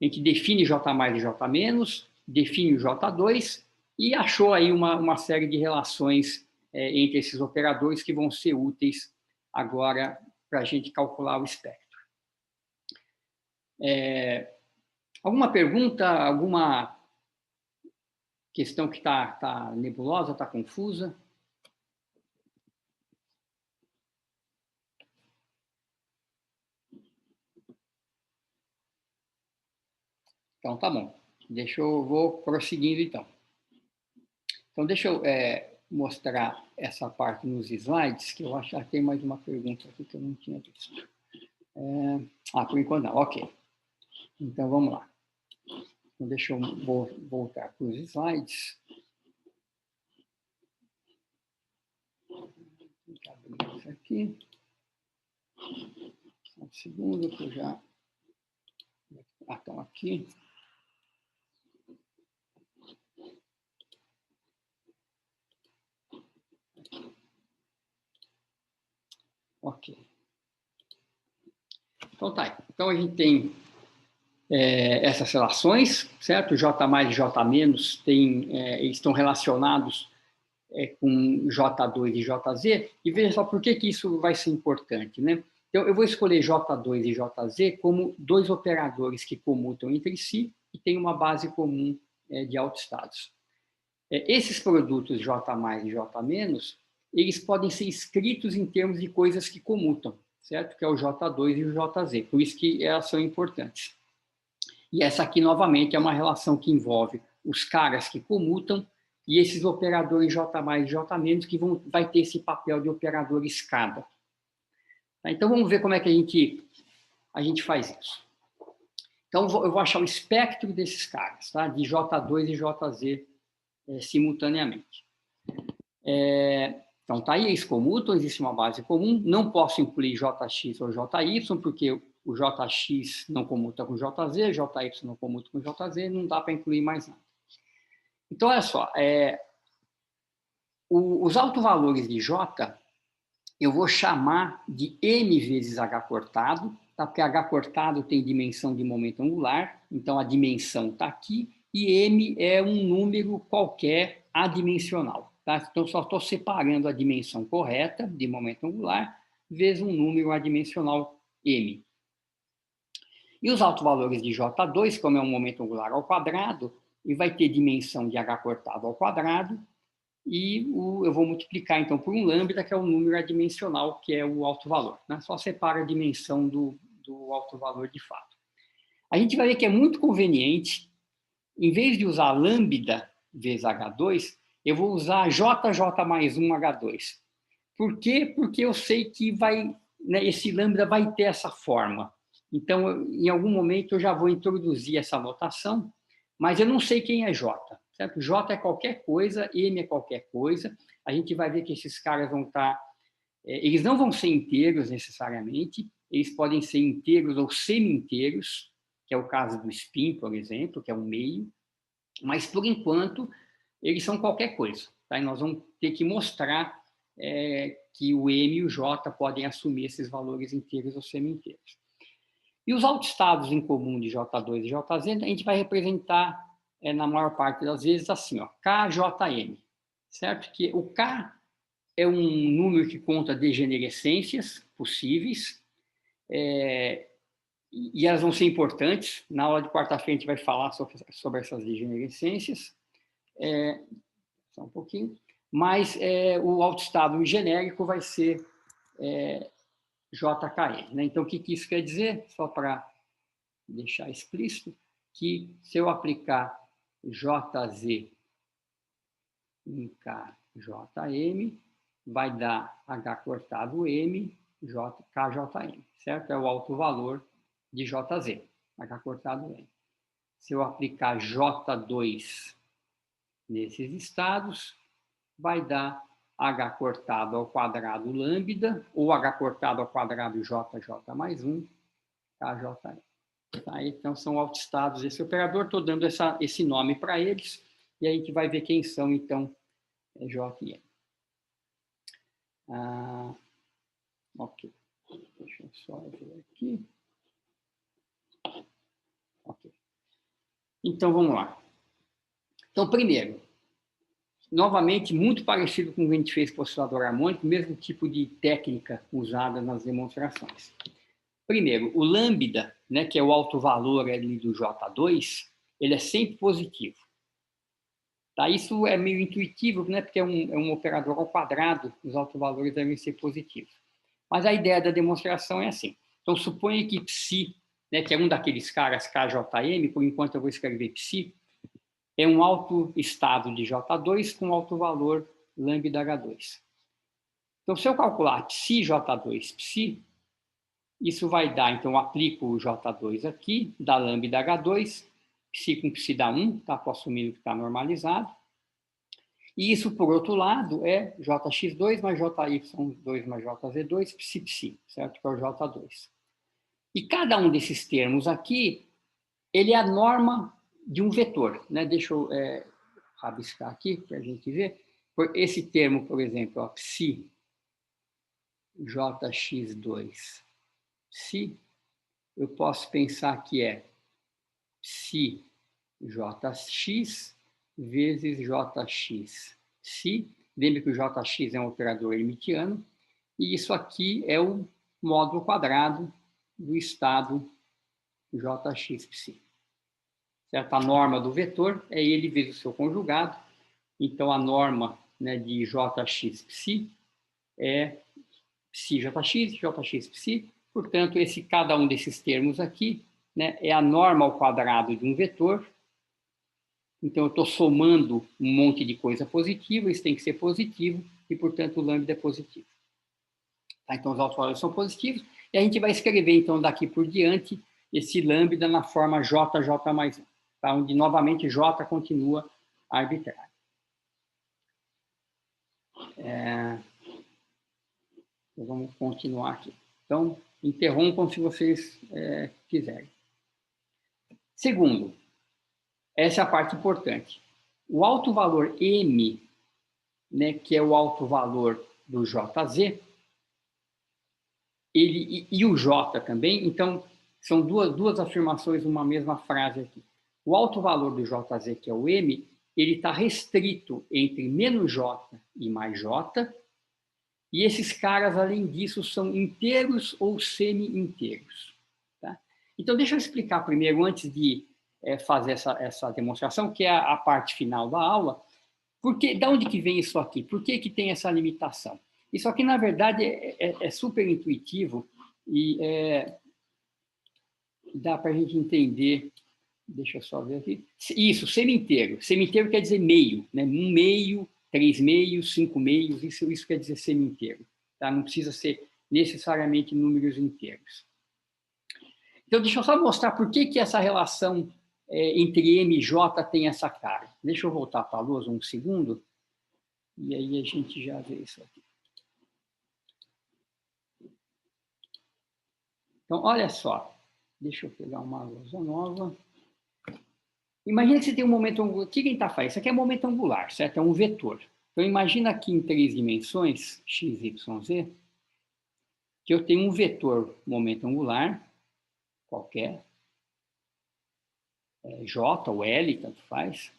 A gente define J+ e J-, define o J2 e achou aí uma série de relações entre esses operadores que vão ser úteis agora para a gente calcular o espectro. Alguma pergunta, alguma questão que está nebulosa, está confusa? Então, tá bom. Vou prosseguindo, então. Então, deixa eu mostrar essa parte nos slides, que eu acho que tem mais uma pergunta aqui que eu não tinha visto. Por enquanto não, ok. Então, vamos lá. Então, deixa eu voltar para os slides. Vou abrir isso aqui. Um segundo, que eu já... estão aqui. Ok. Então, tá. Então, a gente tem essas relações, certo? J+ e J- eles estão relacionados com J2 e Jz, e veja só por que isso vai ser importante, né? Então, eu vou escolher J2 e Jz como dois operadores que comutam entre si e têm uma base comum de autoestados. Esses produtos J+ e J-, eles podem ser escritos em termos de coisas que comutam, certo? Que é o J2 e o Jz, por isso que elas são importantes. E essa aqui, novamente, é uma relação que envolve os caras que comutam e esses operadores J+ e J- que vai ter esse papel de operador escada. Tá? Então, vamos ver como é que a gente faz isso. Então, eu vou achar o espectro desses caras, tá? De J2 e Jz simultaneamente. Então, tá aí, eles comutam, existe uma base comum. Não posso incluir Jx ou Jy, porque o Jx não comuta com Jz, Jy não comuta com Jz, não dá para incluir mais nada. Então, olha só, os autovalores de J, eu vou chamar de M vezes H cortado, tá? Porque H cortado tem dimensão de momento angular, então a dimensão está aqui, e M é um número qualquer adimensional. Tá? Então, só estou separando a dimensão correta de momento angular vezes um número adimensional M. E os autovalores de J2, como é um momento angular ao quadrado, ele vai ter dimensão de H cortado ao quadrado, e eu vou multiplicar, então, por um lambda, que é o número adimensional, que é o autovalor. Né? Só separa a dimensão do autovalor de fato. A gente vai ver que é muito conveniente, em vez de usar lambda vezes H2, eu vou usar JJ mais 1 H2. Por quê? Porque eu sei que esse lambda vai ter essa forma. Então, em algum momento, eu já vou introduzir essa notação, mas eu não sei quem é J. Certo? J é qualquer coisa, M é qualquer coisa. A gente vai ver que esses caras vão estar... eles não vão ser inteiros necessariamente, eles podem ser inteiros ou semi-inteiros, que é o caso do spin, por exemplo, que é um meio, mas, por enquanto, eles são qualquer coisa. Tá? E nós vamos ter que mostrar que o M e o J podem assumir esses valores inteiros ou semi-inteiros. E os autoestados em comum de J2 e Jz, a gente vai representar, na maior parte das vezes, assim, ó, KJM, certo? Que o K é um número que conta degenerescências possíveis, e elas vão ser importantes. Na aula de quarta-feira a gente vai falar sobre essas degenerescências, só um pouquinho, mas o autoestado genérico vai ser JKM, né? Então, o que isso quer dizer? Só para deixar explícito, que se eu aplicar JZ em KJM, vai dar H cortado M, KJM, certo? É o alto valor de JZ, H cortado M. Se eu aplicar J2 nesses estados, vai dar H cortado ao quadrado lambda, ou H cortado ao quadrado JJ mais 1, KJM. Tá? Então, são autoestados desse operador. Estou dando esse nome para eles, e a gente vai ver quem são, então, J e M. Ok. Deixa eu só ver aqui. Ok. Então, vamos lá. Então, primeiro, novamente, muito parecido com o que a gente fez com o oscilador harmônico, mesmo tipo de técnica usada nas demonstrações. Primeiro, o lambda, né, que é o alto valor ali do J2, ele é sempre positivo. Tá? Isso é meio intuitivo, né, porque é um operador ao quadrado, os autovalores devem ser positivos. Mas a ideia da demonstração é assim. Então, suponha que psi, né, que é um daqueles caras KJM, por enquanto eu vou escrever psi, é um alto estado de J2 com alto valor lambda H2. Então, se eu calcular psi J2 psi, isso vai dar, então, eu aplico o J2 aqui, dá lambda H2, psi com psi dá 1, tá? Posso assumir que está normalizado. E isso, por outro lado, é Jx2 mais Jy2 mais Jz2, psi, psi, certo? Que é o J2. E cada um desses termos aqui, ele é a norma de um vetor, né? Deixa eu rabiscar aqui para a gente ver. Esse termo, por exemplo, ó, psi Jx2 psi, eu posso pensar que é psi Jx vezes Jx psi. Lembre que o Jx é um operador hermitiano, e isso aqui é o módulo quadrado do estado Jx psi. Certo? A norma do vetor é ele vezes o seu conjugado. Então, a norma, né, de Jx psi é psi Jx, Jx psi. Portanto, cada um desses termos aqui, né, é a norma ao quadrado de um vetor. Então, eu estou somando um monte de coisa positiva, isso tem que ser positivo, e, portanto, o lambda é positivo. Tá? Então, os autovalores são positivos, e a gente vai escrever, então, daqui por diante, esse lambda na forma JJ mais 1, tá? Onde, novamente, J continua arbitrário. Então, vamos continuar aqui. Então, interrompam se vocês quiserem. Segundo, essa é a parte importante. O alto valor M, né, que é o alto valor do JZ, e o J também, então, são duas afirmações numa mesma frase aqui. O alto valor do JZ, que é o M, ele está restrito entre menos J e mais J, e esses caras, além disso, são inteiros ou semi-inteiros. Tá? Então, deixa eu explicar primeiro, antes de fazer essa demonstração, que é a parte final da aula, da onde que vem isso aqui? Por que tem essa limitação? Isso aqui, na verdade, é super intuitivo e dá para a gente entender. Deixa eu só ver aqui. Isso, semi-inteiro. Semi-inteiro quer dizer meio, né? 1 meio, 3 meios, 5 meios, isso quer dizer semi-inteiro. Tá? Não precisa ser necessariamente números inteiros. Então, deixa eu só mostrar por que essa relação entre M e J tem essa cara. Deixa eu voltar para a lousa um segundo, e aí a gente já vê isso aqui. Então, olha só. Deixa eu pegar uma lousa nova. Imagina que você tem um momento angular. O que a gente está fazendo? Isso aqui é momento angular, certo? É um vetor. Então, imagina aqui em 3 dimensões, x, y, z, que eu tenho um vetor momento angular, qualquer, J ou L, tanto faz.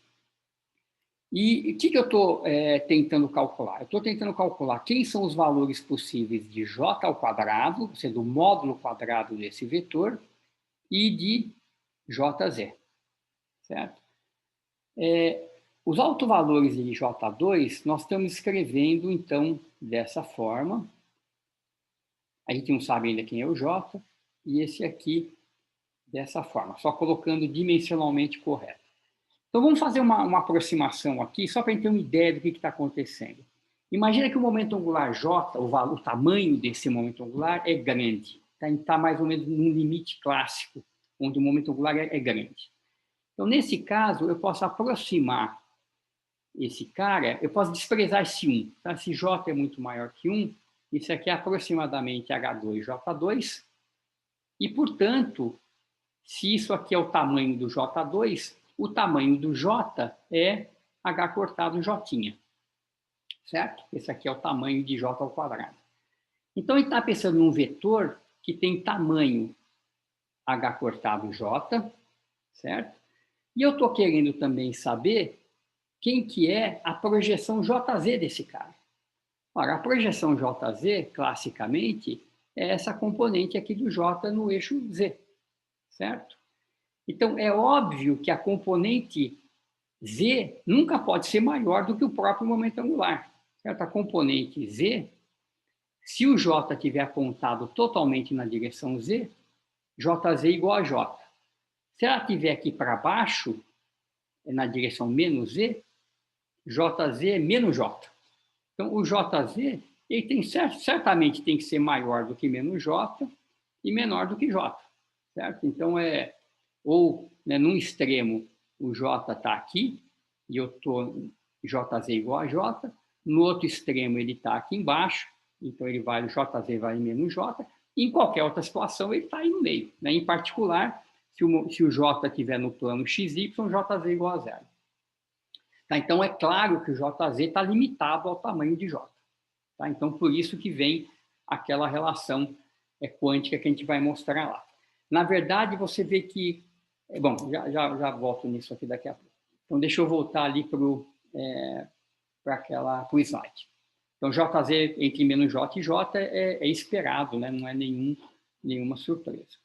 E o que eu estou tentando calcular? Eu estou tentando calcular quem são os valores possíveis de J ao quadrado, ou seja, do módulo quadrado desse vetor, e de JZ, certo? Os autovalores de J2, nós estamos escrevendo, então, dessa forma. A gente não sabe ainda quem é o J, e esse aqui, dessa forma, só colocando dimensionalmente correto. Então, vamos fazer uma aproximação aqui, só para a gente ter uma ideia do que está acontecendo. Imagina que o momento angular J, o tamanho desse momento angular é grande. Está mais ou menos no limite clássico, onde o momento angular é grande. Então, nesse caso, eu posso aproximar esse cara, eu posso desprezar esse 1. Tá? Se J é muito maior que 1, isso aqui é aproximadamente H2J2, e, portanto, se isso aqui é o tamanho do J2, o tamanho do J é H cortado J, certo? Esse aqui é o tamanho de J ao quadrado. Então, ele está pensando num vetor que tem tamanho H cortado J, certo? E eu estou querendo também saber quem que é a projeção JZ desse cara. Ora, a projeção JZ, classicamente, é essa componente aqui do J no eixo Z, certo? Então, é óbvio que a componente Z nunca pode ser maior do que o próprio momento angular. Certo? A componente Z, se o J estiver apontado totalmente na direção Z, JZ é igual a J. Se ela estiver aqui para baixo, na direção menos Z, JZ é menos J. Então, o JZ ele certamente tem que ser maior do que menos J e menor do que J. Certo? Então, num extremo, o J está aqui, e eu estou JZ igual a J. No outro extremo, ele está aqui embaixo, então o JZ vai em menos J. E em qualquer outra situação, ele está aí no meio. Né? Em particular, se o J estiver no plano XY, JZ é igual a zero. Tá? Então, é claro que o JZ está limitado ao tamanho de J. Tá? Então, por isso que vem aquela relação quântica que a gente vai mostrar lá. Na verdade, você vê que... Bom, já volto nisso aqui daqui a pouco. Então, deixa eu voltar ali para o slide. Então, JZ entre menos J e J é esperado, né? Não é nenhuma surpresa.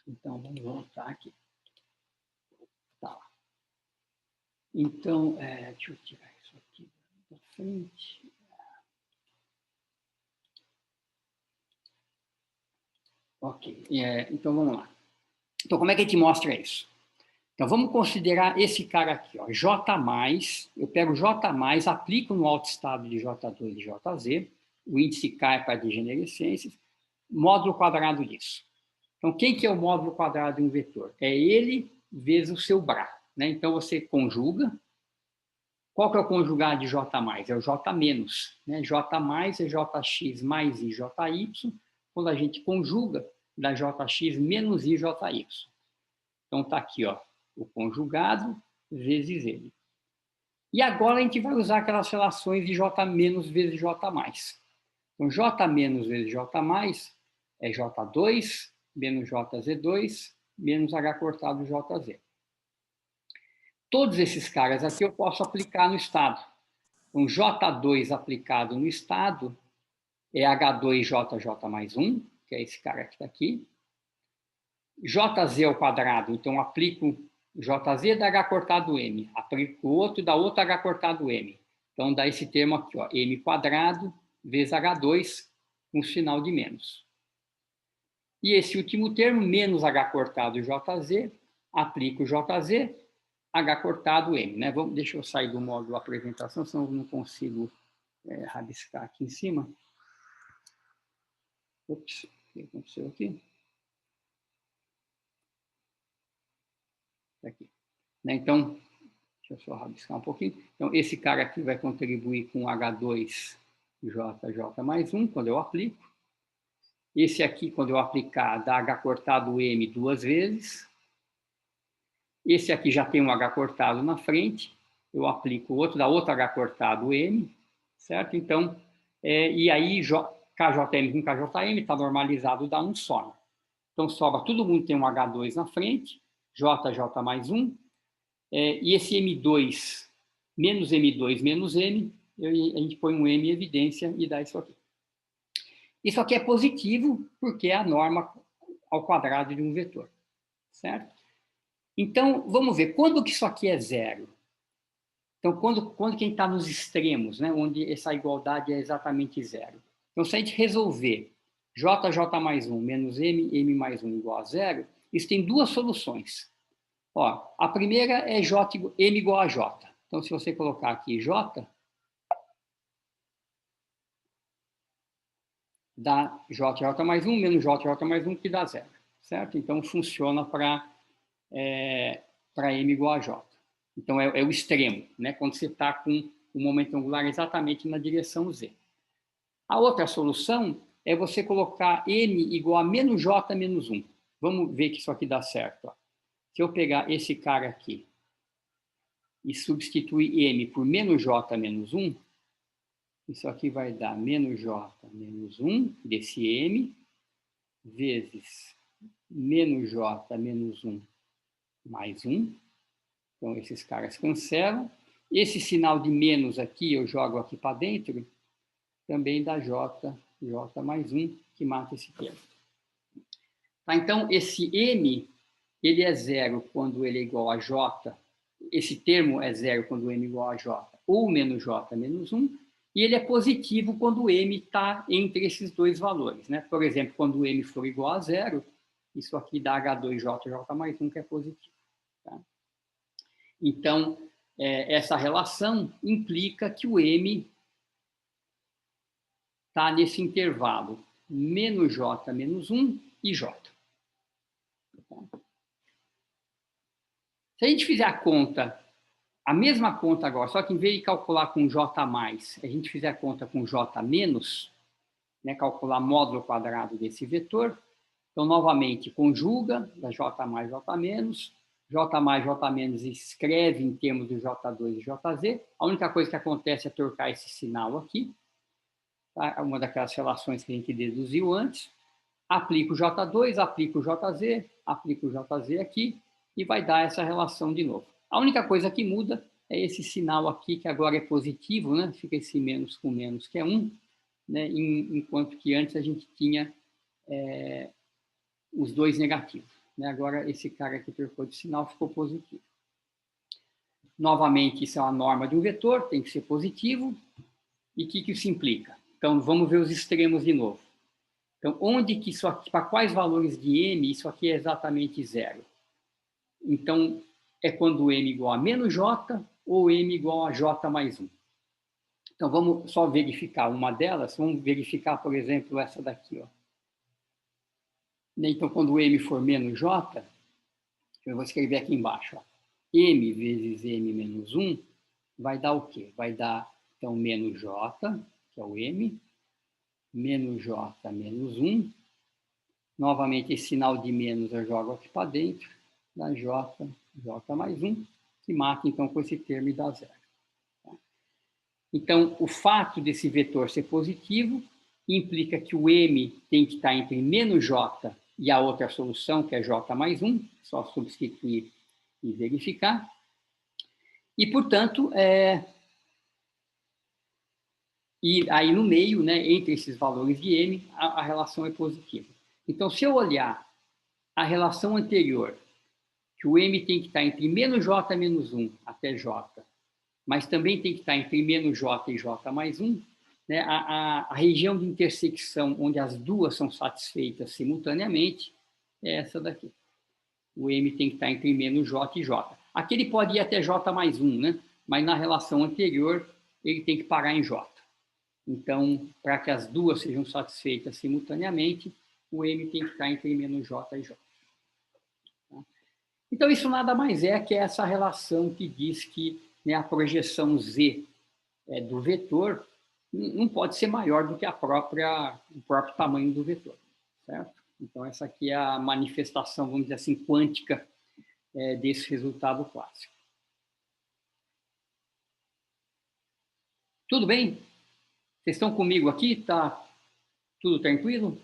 Então, vamos voltar aqui. Tá. Então, deixa eu tirar isso aqui da frente. Ok, então vamos lá. Então, como é que a gente mostra isso? Então, vamos considerar esse cara aqui, ó, J+, eu pego J+, aplico no autoestado de J2 e JZ, o índice K é para degenerescências, módulo quadrado disso. Então, quem que é o módulo quadrado de um vetor? É ele vezes o seu Bra. Né? Então, você conjuga. Qual que é o conjugado de J+? É o J-. Né? J+ é Jx mais IJY. Quando a gente conjuga, dá Jx menos IJY. Então, está aqui, ó, o conjugado vezes ele. E agora a gente vai usar aquelas relações de J- vezes J+. Então, J- vezes J+ é J2 menos JZ2 menos H cortado JZ. Todos esses caras aqui eu posso aplicar no estado. Então, J2 aplicado no estado é H2JJ mais 1, que é esse cara que está aqui. JZ ao quadrado, então aplico JZ dá H cortado M, aplico o outro, dá outro H cortado M. Então dá esse termo aqui, ó, M quadrado vezes H2 com sinal de menos. E esse último termo, menos H cortado JZ, aplico JZ, H cortado M. Né? Deixa eu sair do módulo apresentação, senão eu não consigo rabiscar aqui em cima. Ops, o que aconteceu aqui? Aqui. Né? Então, deixa eu só rabiscar um pouquinho. Então, esse cara aqui vai contribuir com H2JJ mais 1, quando eu aplico. Esse aqui, quando eu aplicar, dá H cortado M duas vezes. Esse aqui já tem um H cortado na frente. Eu aplico o outro, dá outro H cortado M, certo? Então, e aí KJM com KJM está normalizado, dá um só. Então, sobra, todo mundo tem um H2 na frente, J, J mais 1, e esse M2 menos M2 menos M, a gente põe um M em evidência e dá isso aqui. Isso aqui é positivo, porque é a norma ao quadrado de um vetor, certo? Então, vamos ver, quando que isso aqui é zero? Então, quando quem está nos extremos, né, onde essa igualdade é exatamente zero. Então, se a gente resolver J, J mais 1 menos M, M mais 1 igual a zero, isso tem duas soluções. Ó, a primeira é M igual a J. Então, se você colocar aqui J, dá J, J mais 1 menos J, J mais 1, que dá zero, certo? Então, funciona para M igual a J. Então, é o extremo, né? Quando você está com o momento angular exatamente na direção Z. A outra solução é você colocar M igual a menos J menos 1. Vamos ver que isso aqui dá certo. Ó. Se eu pegar esse cara aqui e substituir M por menos J menos 1, isso aqui vai dar menos J menos 1 desse M, vezes menos J menos 1 mais 1. Então, esses caras cancelam. Esse sinal de menos aqui, eu jogo aqui para dentro, também dá J, J mais 1, que mata esse termo. Tá, então, esse M, ele é zero quando ele é igual a J. Esse termo é zero quando M é igual a J, ou menos J menos 1. E ele é positivo quando o M está entre esses dois valores. Né? Por exemplo, quando o M for igual a zero, isso aqui dá H2J, J mais 1, que é positivo. Tá? Então, essa relação implica que o M está nesse intervalo menos J menos 1 e J. Se a gente fizer a mesma conta agora, só que em vez de calcular com J mais, a gente fizer a conta com J menos, né, calcular módulo quadrado desse vetor, então, novamente, conjuga da J mais, J menos, J mais, J menos escreve em termos do J2 e JZ. A única coisa que acontece é trocar esse sinal aqui, tá? Uma daquelas relações que a gente deduziu antes. Aplico o J2, aplico o JZ, aplico o JZ aqui, e vai dar essa relação de novo. A única coisa que muda é esse sinal aqui, que agora é positivo, né? Fica esse menos com menos, que é 1, né? Enquanto que antes a gente tinha os dois negativos. Né? Agora, esse cara aqui trocou de sinal, ficou positivo. Novamente, isso é uma norma de um vetor, tem que ser positivo. E o que isso implica? Então, vamos ver os extremos de novo. Então, onde que isso aqui, para quais valores de M, isso aqui é exatamente zero? Então, é quando M igual a menos J ou M igual a J mais 1. Então, vamos só verificar uma delas. Vamos verificar, por exemplo, essa daqui. Ó. Então, quando o M for menos J, eu vou escrever aqui embaixo. Ó. M vezes M menos 1 vai dar o quê? Vai dar, então, menos J, que é o M, menos J menos 1. Novamente, esse sinal de menos eu jogo aqui para dentro, dá J, J mais 1, que mata, então, com esse termo e dá zero. Então, o fato desse vetor ser positivo implica que o M tem que estar entre menos J e a outra solução, que é J mais 1, só substituir e verificar. E, portanto, e aí no meio, né, entre esses valores de M, a relação é positiva. Então, se eu olhar a relação anterior, que o M tem que estar entre menos J menos 1 até J, mas também tem que estar entre menos J e J mais 1, né, a região de intersecção onde as duas são satisfeitas simultaneamente é essa daqui. O M tem que estar entre menos J e J. Aqui ele pode ir até J mais 1, né? Mas na relação anterior ele tem que parar em J. Então, para que as duas sejam satisfeitas simultaneamente, o M tem que estar entre menos J e J. Então, isso nada mais é que essa relação que diz que, né, a projeção Z do vetor não pode ser maior do que o próprio tamanho do vetor, certo? Então, essa aqui é a manifestação, vamos dizer assim, quântica desse resultado clássico. Tudo bem? Vocês estão comigo aqui? Tá tudo tranquilo?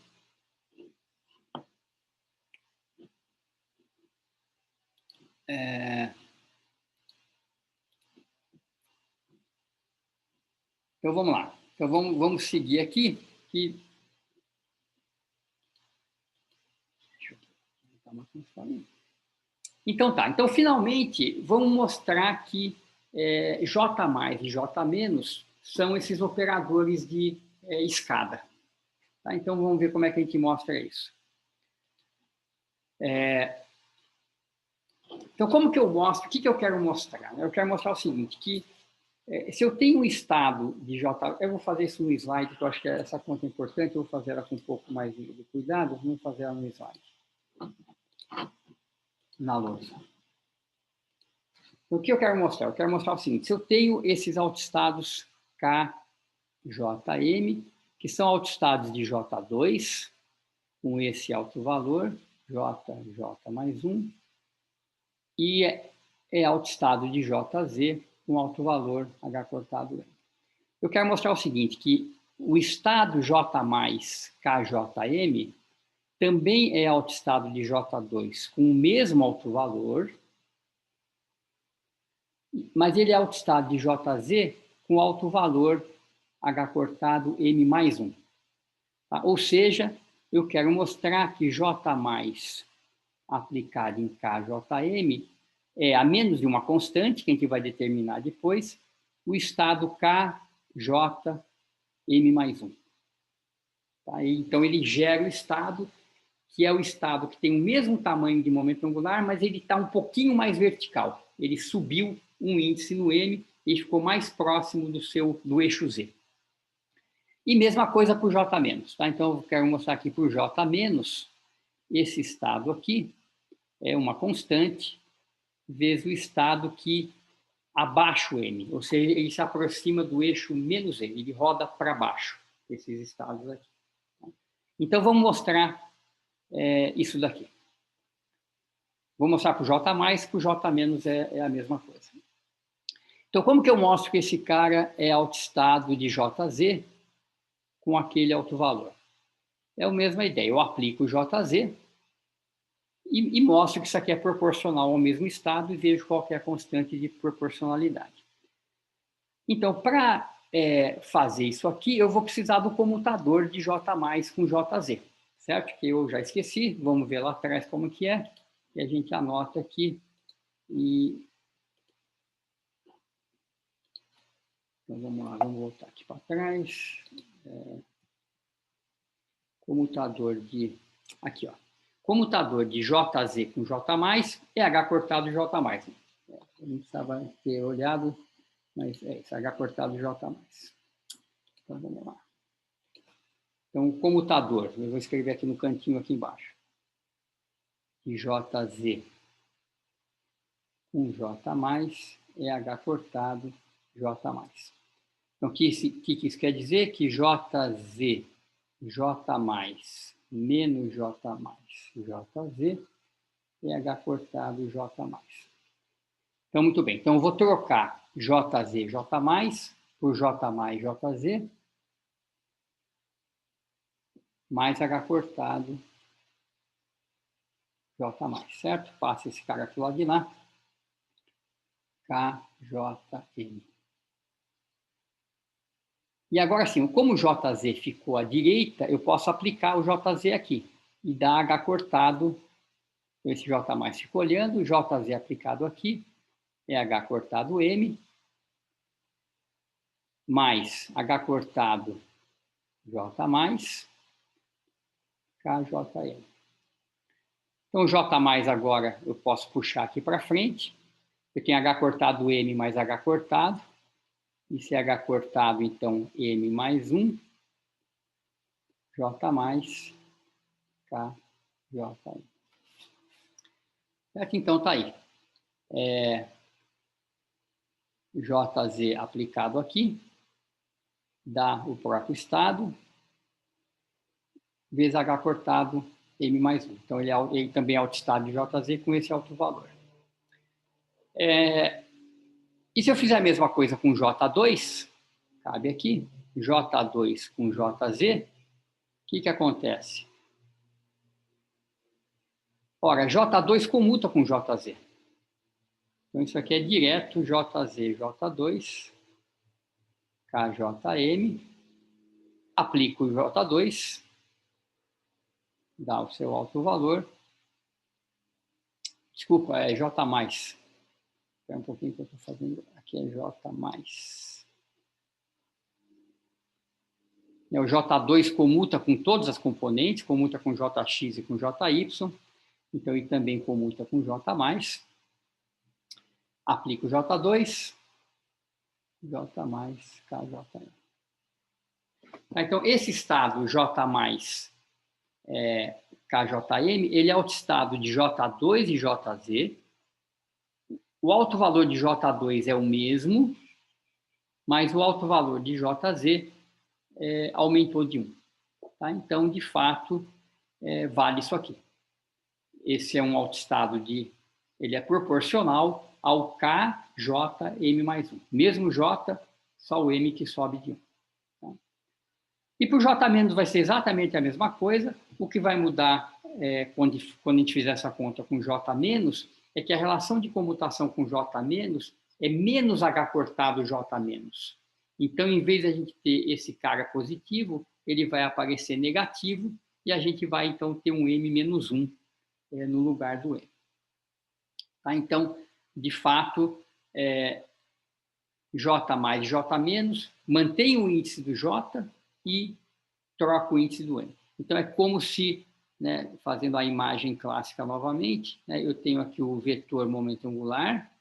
Então, vamos lá. Então, vamos seguir aqui. Então, tá. Então, finalmente, vamos mostrar que J mais e J menos são esses operadores de escada. Tá? Então, vamos ver como é que a gente mostra isso. Então, como que eu mostro? O que eu quero mostrar? Eu quero mostrar o seguinte, que se eu tenho um estado de J... Eu vou fazer isso no slide, porque eu acho que essa conta é importante, eu vou fazer ela com um pouco mais de cuidado, vamos fazer ela no slide. Na lousa. Então, o que eu quero mostrar? Eu quero mostrar o seguinte, se eu tenho esses autoestados K, J, M, que são autoestados de J2, com esse alto valor, J, J mais 1, e autoestado de JZ, com alto valor, H cortado M. Eu quero mostrar o seguinte, que o estado J mais KJM também é autoestado de J2 com o mesmo alto valor, mas ele é autoestado de JZ com alto valor H cortado M mais 1. Tá? Ou seja, eu quero mostrar que J mais aplicado em KJM é a menos de uma constante, que a gente vai determinar depois, o estado KJM mais 1. Tá? Então, ele gera o estado, que é o estado que tem o mesmo tamanho de momento angular, mas ele está um pouquinho mais vertical. Ele subiu um índice no M e ficou mais próximo do eixo Z. E mesma coisa para o J-. Tá? Então, eu quero mostrar aqui para o J-, esse estado aqui é uma constante, vezes o estado que abaixo M, ou seja, ele se aproxima do eixo menos M, ele roda para baixo, esses estados aqui. Então, vamos mostrar isso daqui. Vou mostrar para o J+, para o J- é a mesma coisa. Então, como que eu mostro que esse cara é autoestado de JZ com aquele alto valor? É a mesma ideia, eu aplico o JZ e mostro que isso aqui é proporcional ao mesmo estado e vejo qual que é a constante de proporcionalidade. Então, para fazer isso aqui, eu vou precisar do comutador de J+ com JZ, certo? Que eu já esqueci, vamos ver lá atrás como que é, e a gente anota aqui. Então, vamos lá, vamos voltar aqui para trás. Comutador de... Aqui, ó. Comutador de JZ com J+, é H cortado J+. A gente precisava ter olhado, mas é isso, H cortado J+. Então, vamos lá. Então, o comutador, eu vou escrever aqui no cantinho aqui embaixo. De JZ com J+, é H cortado J+. Então, o que isso quer dizer? Que JZ, J+, menos J+, JZ, é H cortado J+. Então, muito bem. Então, eu vou trocar JZ, J+, por J+, JZ, mais H cortado J+, certo? Passa esse cara aqui lá de lá. KJM. E agora sim, como o JZ ficou à direita, eu posso aplicar o JZ aqui e dar H cortado. Esse J+ ficou olhando, o JZ aplicado aqui é H cortado M, mais H cortado J+, KJM. Então, o J+ agora eu posso puxar aqui para frente. Eu tenho H cortado M mais H cortado. E se H cortado, então, M mais 1, J+, KJM. Certo? Então, está aí. JZ aplicado aqui, dá o próprio estado, vezes H cortado M mais 1. Então, ele também é autoestado de JZ com esse alto valor. E se eu fizer a mesma coisa com J2, cabe aqui, J2 com JZ, o que acontece? Ora, J2 comuta com JZ. Então, isso aqui é direto JZ, J2, KJM, aplico o J2, dá o seu alto valor. Desculpa, é J+. Espera um pouquinho que eu estou fazendo. Aqui é J+. O J2 comuta com todas as componentes, comuta com JX e com JY. Então, ele também comuta com J+. Aplico J2, J+, KJM. Então, esse estado J+, KJM, ele é o estado de J2 e JZ. O alto valor de J2 é o mesmo, mas o alto valor de JZ aumentou de 1. Tá? Então, de fato, vale isso aqui. Esse é um autoestado ele é proporcional ao KJM mais 1. Mesmo J, só o M que sobe de 1. Tá? E para o J- vai ser exatamente a mesma coisa. O que vai mudar quando a gente fizer essa conta com J- é que a relação de comutação com J- é menos H cortado J-. Então, em vez de a gente ter esse cara positivo, ele vai aparecer negativo e a gente vai, então, ter um M-1 no lugar do M. Tá? Então, de fato, J mais J-, mantém o índice do J e troca o índice do M. Então, é como se, né, fazendo a imagem clássica novamente, né, eu tenho aqui o vetor momento angular,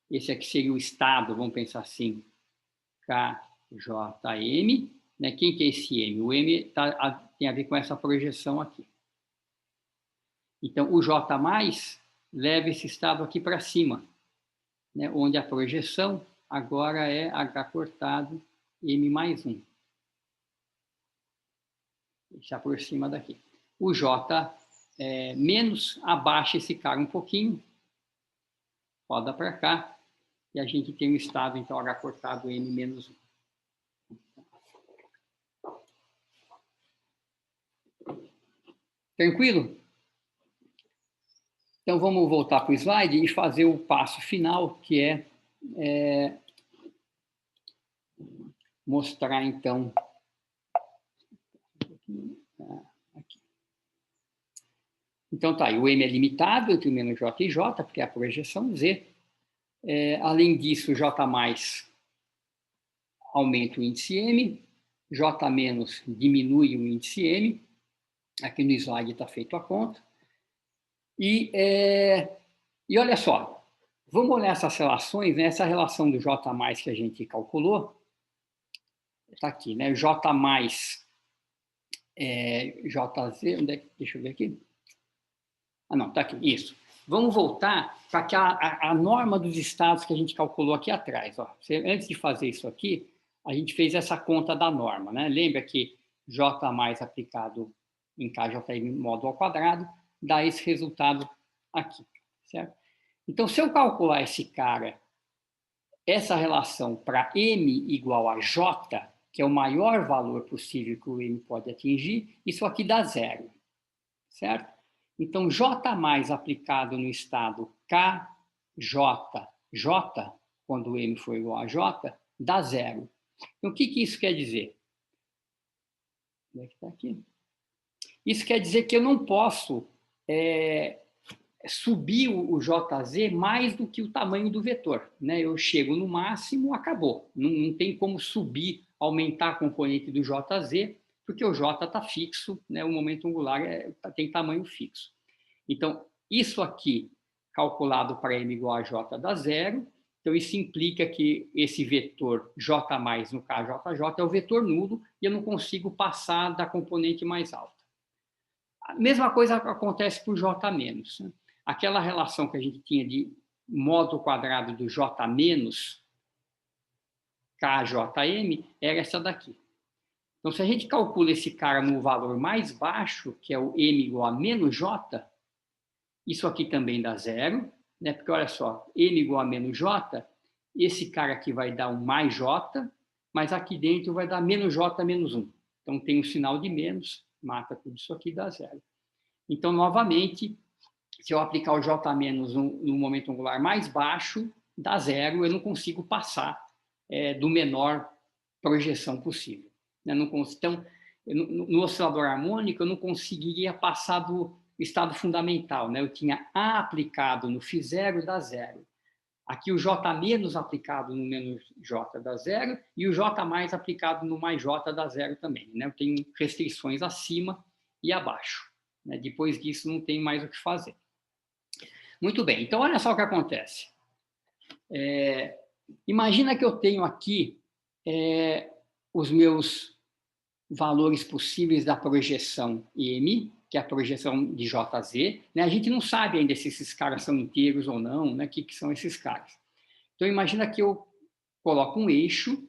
esse aqui seria o estado, vamos pensar assim, KJM. Né? Quem que é esse M? O M tem a ver com essa projeção aqui. Então, o J+ leva esse estado aqui para cima, né? Onde a projeção agora é H cortado M mais 1. Se aproxima daqui. O J menos abaixa esse cara um pouquinho, roda para cá, e a gente tem um estado, então, H cortado M menos 1. Tranquilo? Então, vamos voltar para o slide e fazer o passo final, que é mostrar, então... Aqui. Então, tá aí, o M é limitado entre menos J e J, porque é a projeção Z. Além disso, J+ aumenta o índice M, J- diminui o índice M. Aqui no slide está feito a conta. E olha só, vamos olhar essas relações, né? Essa relação do J+ que a gente calculou, está aqui, né? J+, JZ, onde é que, deixa eu ver aqui. Ah, não, está aqui, isso. Vamos voltar para a norma dos estados que a gente calculou aqui atrás. Ó. Antes de fazer isso aqui, a gente fez essa conta da norma, né? Lembra que J+ aplicado em KJM módulo ao quadrado dá esse resultado aqui, certo? Então, se eu calcular esse cara, essa relação para M igual a J, que é o maior valor possível que o M pode atingir, isso aqui dá 0, certo? Então, J+ aplicado no estado KJJ, quando o M for igual a J, dá 0. Então, o que isso quer dizer? Como é que está aqui? Isso quer dizer que eu não posso subir o JZ mais do que o tamanho do vetor. Né? Eu chego no máximo, acabou. Não tem como subir, aumentar a componente do JZ, porque o J está fixo, né? O momento angular tem tamanho fixo. Então, isso aqui, calculado para M igual a J, dá 0. Então, isso implica que esse vetor J+ no KJJ é o vetor nulo e eu não consigo passar da componente mais alta. A mesma coisa acontece para o J-. Né? Aquela relação que a gente tinha de módulo quadrado do J- KJM era essa daqui. Então, se a gente calcula esse cara no valor mais baixo, que é o M igual a menos J, isso aqui também dá 0, né? Porque, olha só, M igual a menos J, esse cara aqui vai dar um mais J, mas aqui dentro vai dar menos J menos 1. Então, tem um sinal de menos, mata tudo isso aqui e dá 0. Então, novamente, se eu aplicar o J- no momento angular mais baixo, dá zero, eu não consigo passar do menor projeção possível. Né? Então, no oscilador harmônico, eu não conseguiria passar do estado fundamental. Né? Eu tinha A aplicado no φ0, dá zero. Aqui o J- aplicado no menos J dá zero, e o J- aplicado no mais J dá zero também. Né? Eu tenho restrições acima e abaixo. Né? Depois disso, não tem mais o que fazer. Muito bem, então olha só o que acontece. Imagina que eu tenho aqui os meus valores possíveis da projeção M, que é a projeção de JZ. Né? A gente não sabe ainda se esses caras são inteiros ou não, né? O que são esses caras. Então, imagina que eu coloco um eixo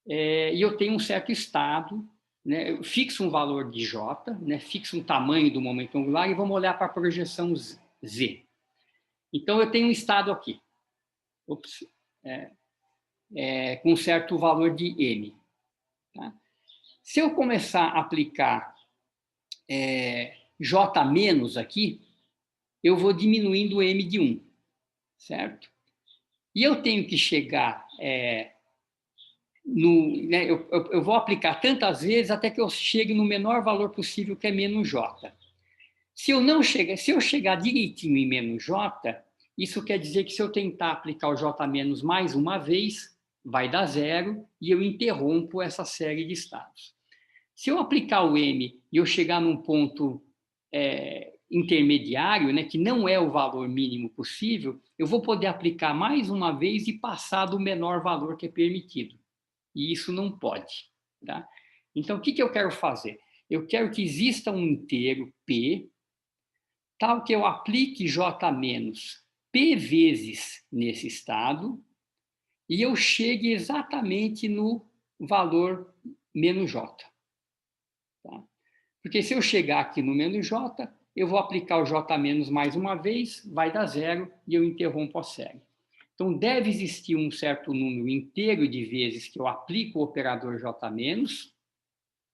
e eu tenho um certo estado, né? Eu fixo um valor de J, né? Fixo um tamanho do momento angular e vamos olhar para a projeção Z. Então, eu tenho um estado aqui, com um certo valor de M. Tá? Se eu começar a aplicar J- aqui, eu vou diminuindo o M de 1, certo? E eu tenho que chegar né, eu vou aplicar tantas vezes até que eu chegue no menor valor possível, que é menos J. Se eu chegar direitinho em menos J, isso quer dizer que se eu tentar aplicar o J- mais uma vez, vai dar zero e eu interrompo essa série de estados. Se eu aplicar o M e eu chegar num ponto intermediário, né, que não é o valor mínimo possível, eu vou poder aplicar mais uma vez e passar do menor valor que é permitido. E isso não pode. Tá? Então, o que eu quero fazer? Eu quero que exista um inteiro P, tal que eu aplique J- P vezes nesse estado, e eu chegue exatamente no valor menos J. Tá? Porque se eu chegar aqui no menos J, eu vou aplicar o J- mais uma vez, vai dar zero e eu interrompo a série. Então, deve existir um certo número inteiro de vezes que eu aplico o operador J-,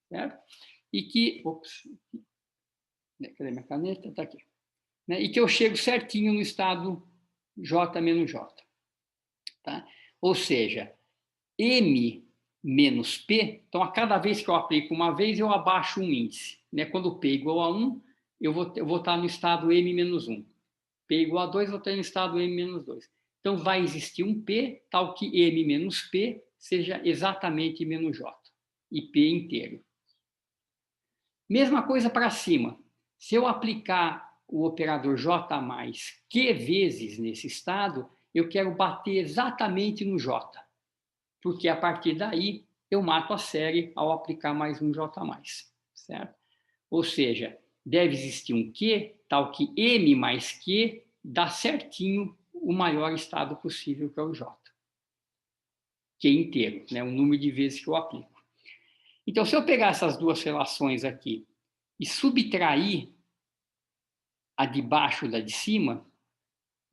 certo? E que... Ops, cadê minha caneta? Está aqui. Né? E que eu chego certinho no estado J menos J. Tá? Ou seja, M menos P, então a cada vez que eu aplico uma vez, eu abaixo um índice. Né? Quando P igual a 1, eu vou estar no estado M menos 1. P igual a 2, eu vou estar no estado M menos 2. Então, vai existir um P, tal que M menos P seja exatamente menos J. E P inteiro. Mesma coisa para cima. Se eu aplicar o operador J mais Q vezes nesse estado, eu quero bater exatamente no J. Porque a partir daí eu mato a série ao aplicar mais um J mais. Certo? Ou seja, deve existir um Q, tal que M mais Q dá certinho o maior estado possível, que é o J. Q inteiro, né? O número de vezes que eu aplico. Então, se eu pegar essas duas relações aqui e subtrair a de baixo da de cima,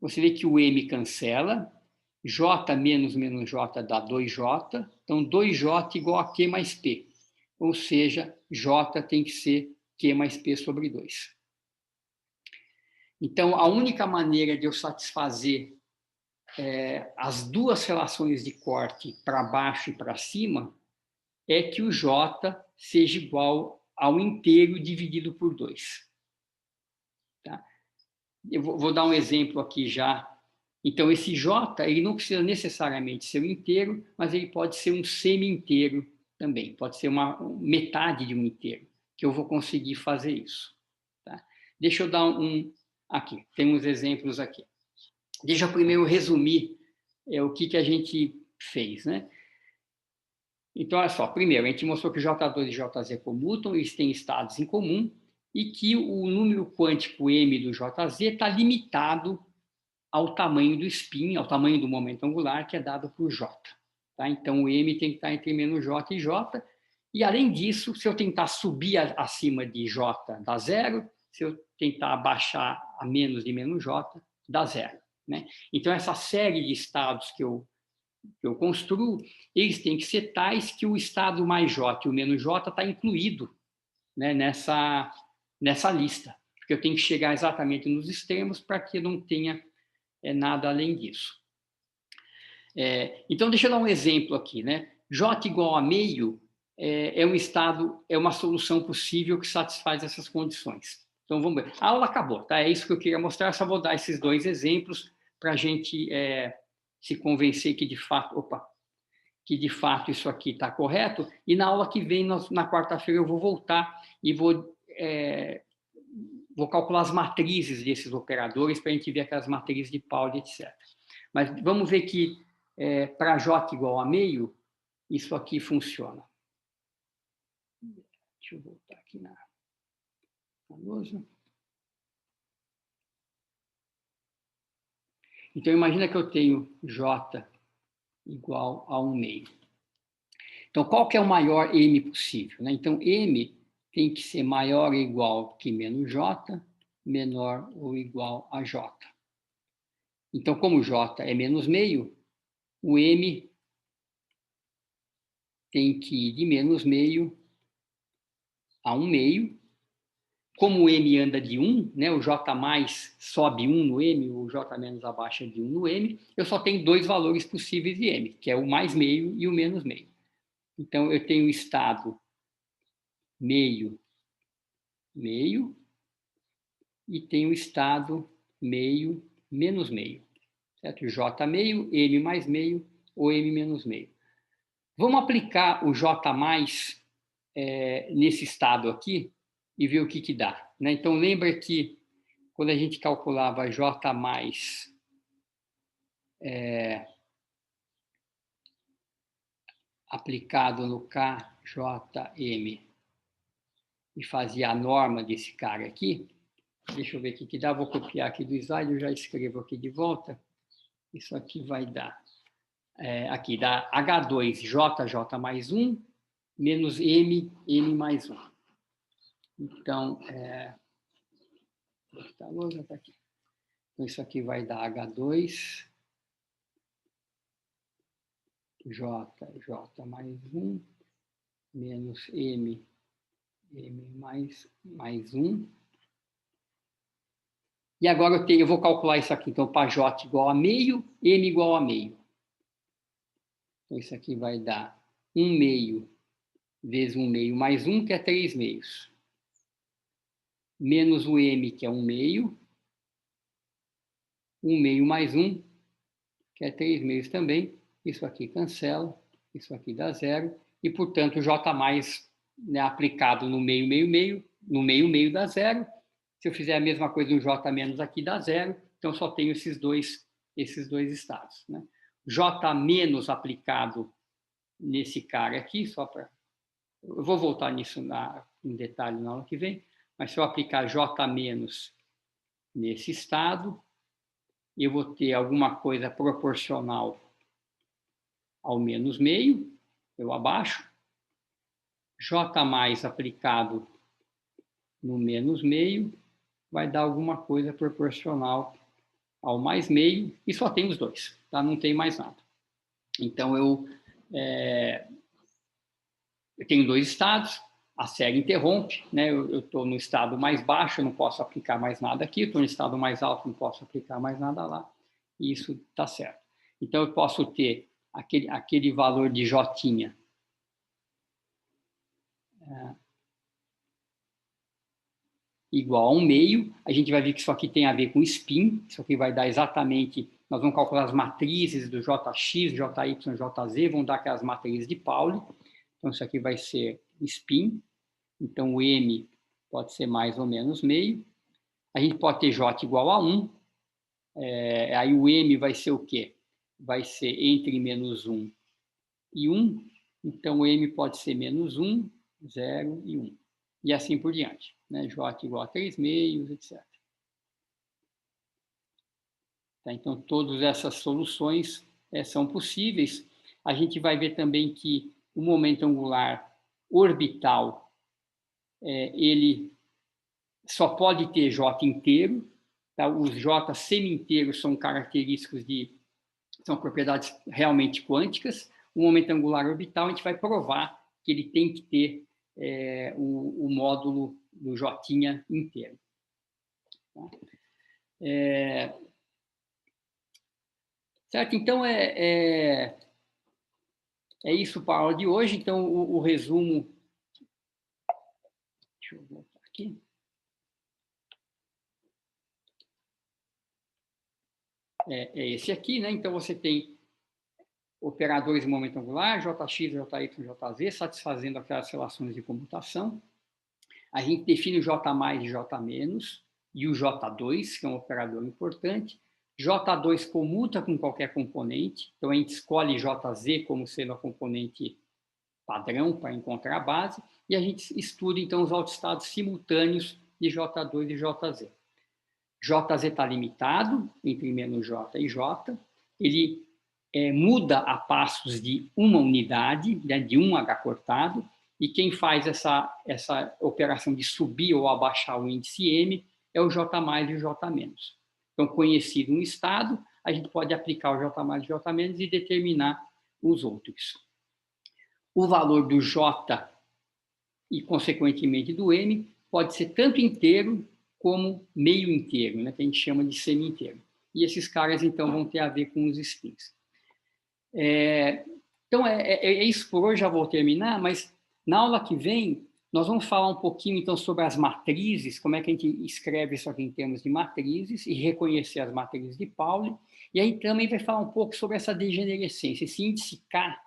você vê que o M cancela, J menos menos J dá 2J, então 2J igual a Q mais P. Ou seja, J tem que ser Q mais P sobre 2. Então, a única maneira de eu satisfazer as duas relações de corte para baixo e para cima é que o J seja igual ao inteiro dividido por 2. Tá? Eu vou dar um exemplo aqui já. Então, esse J ele não precisa necessariamente ser um inteiro, mas ele pode ser um semi-inteiro também. Pode ser uma metade de um inteiro, que eu vou conseguir fazer isso. Tá? Deixa eu dar aqui. Tem uns exemplos aqui. Deixa eu primeiro resumir o que a gente fez, né? Então, olha só. Primeiro, a gente mostrou que J2 e JZ comutam, eles têm estados em comum, e que o número quântico M do JZ está limitado ao tamanho do spin, ao tamanho do momento angular, que é dado por J. Tá? Então, o M tem que estar entre menos J e J. E, além disso, se eu tentar subir acima de J, dá zero. Se eu tentar abaixar a menos de menos J, dá zero. Né? Então, essa série de estados que eu construo, eles têm que ser tais que o estado mais J e o menos J está incluído, né, nessa lista. porque eu tenho que chegar exatamente nos extremos para que não tenha nada além disso. Então, deixa eu dar um exemplo aqui, né? J igual a meio é um estado, é uma solução possível que satisfaz essas condições. Então, vamos ver. A aula acabou, tá? É isso que eu queria mostrar, só vou dar esses dois exemplos para a gente se convencer que de fato isso aqui está correto, e na aula que vem, na quarta-feira, eu vou voltar e vou calcular as matrizes desses operadores para a gente ver aquelas matrizes de Pauli, etc. Mas vamos ver que para J igual a meio, isso aqui funciona. Deixa eu voltar aqui na lousa. Então, imagina que eu tenho J igual a 1 meio. Então, qual que é o maior M possível, né? Então, M tem que ser maior ou igual que menos J, menor ou igual a J. Então, como J é menos meio, o M tem que ir de menos meio a 1 meio. Como o M anda de 1, né, o J mais sobe 1 no M, o J menos abaixa de 1 no M, eu só tenho dois valores possíveis de M, que é o mais meio e o menos meio. Então, eu tenho o estado meio, meio, e tenho o estado meio, menos meio. Certo? J meio, M mais meio ou M menos meio. Vamos aplicar o J mais nesse estado aqui e ver o que dá. Né? Então, lembra que quando a gente calculava J mais aplicado no KJM e fazia a norma desse cara aqui, deixa eu ver o que dá, vou copiar aqui do slide, eu já escrevo aqui de volta. Isso aqui vai dar, aqui dá H2JJ mais 1, menos M mais 1. Então, a lousa está aqui. Então, isso aqui vai dar H2, J mais 1, menos M mais 1. E agora eu vou calcular isso aqui. Então, para J igual a meio, M igual a meio. Então, isso aqui vai dar 1 meio vezes 1 meio mais 1, que é 3 meios. Menos o M, que é 1 meio. 1 meio mais 1, que é 3 meios também. Isso aqui cancela. Isso aqui dá zero. E, portanto, o J mais, né, aplicado no meio, meio, meio, no meio, meio dá zero. Se eu fizer a mesma coisa no J menos aqui, dá zero. Então, só tenho esses dois estados. Né? J menos aplicado nesse cara aqui, só para... Eu vou voltar nisso em detalhe na aula que vem, mas se eu aplicar J menos nesse estado, eu vou ter alguma coisa proporcional ao menos meio, eu abaixo. J mais aplicado no menos meio vai dar alguma coisa proporcional ao mais meio, e só tem os dois, tá? Não tem mais nada. Então, eu tenho dois estados, a série interrompe, né? Eu estou no estado mais baixo, eu não posso aplicar mais nada aqui, estou no estado mais alto, não posso aplicar mais nada lá, e isso está certo. Então, eu posso ter aquele valor de J igual a 1 meio, a gente vai ver que isso aqui tem a ver com spin, isso aqui vai dar exatamente, nós vamos calcular as matrizes do JX, JY, JZ, vão dar aquelas matrizes de Pauli, então isso aqui vai ser spin, então o M pode ser mais ou menos meio, a gente pode ter J igual a 1, aí o M vai ser o quê? Vai ser entre menos 1 e 1, então o M pode ser menos 1, 0 e 1. E assim por diante, né? J igual a 3 meios, etc. Tá? Então, todas essas soluções são possíveis. A gente vai ver também que o momento angular orbital, ele só pode ter J inteiro. Tá? Os J semi-inteiros são característicos são propriedades realmente quânticas. O momento angular orbital, a gente vai provar que ele tem que ter o módulo do J inteiro. Tá? Certo? Então, é isso para a aula de hoje. Então, o resumo... Deixa eu voltar aqui. É esse aqui, né? Então, você tem operadores de momento angular, Jx, Jy, Jz, satisfazendo aquelas relações de comutação. A gente define o J mais e J menos, e o J2, que é um operador importante. J2 comuta com qualquer componente, então a gente escolhe Jz como sendo a componente padrão para encontrar a base, e a gente estuda, então, os autoestados simultâneos de J2 e Jz. Jz está limitado entre menos J e J, ele muda a passos de uma unidade, né, de 1H cortado, e quem faz essa operação de subir ou abaixar o índice M é o J mais e o J menos. Então, conhecido um estado, a gente pode aplicar o J mais e o J menos e determinar os outros. O valor do J e, consequentemente, do M pode ser tanto inteiro como meio inteiro, né, que a gente chama de semi-inteiro. E esses caras, então, vão ter a ver com os spins. Então, é isso por hoje, já vou terminar, mas na aula que vem, nós vamos falar um pouquinho, então, sobre as matrizes, como é que a gente escreve isso aqui em termos de matrizes e reconhecer as matrizes de Pauli. E aí também vai falar um pouco sobre essa degenerescência, esse índice K,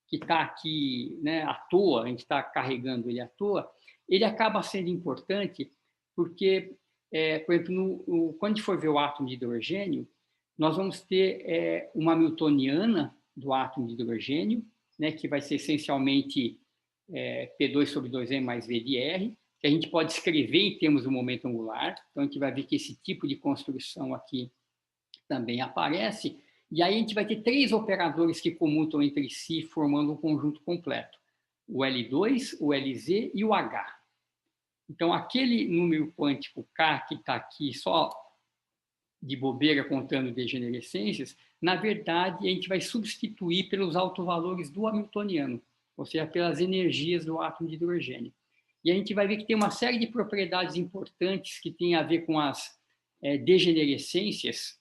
que está aqui, né, à toa, a gente está carregando ele à toa, ele acaba sendo importante porque, por exemplo, quando a gente for ver o átomo de hidrogênio, nós vamos ter uma hamiltoniana do átomo de hidrogênio, né, que vai ser essencialmente P2 sobre 2M mais V de R, que a gente pode escrever em termos do momento angular. Então, a gente vai ver que esse tipo de construção aqui também aparece. E aí a gente vai ter 3 operadores que comutam entre si, formando um conjunto completo. O L2, o LZ e o H. Então, aquele número quântico K que está aqui só de bobeira contando degenerescências, na verdade, a gente vai substituir pelos autovalores do hamiltoniano, ou seja, pelas energias do átomo de hidrogênio. E a gente vai ver que tem uma série de propriedades importantes que têm a ver com as degenerescências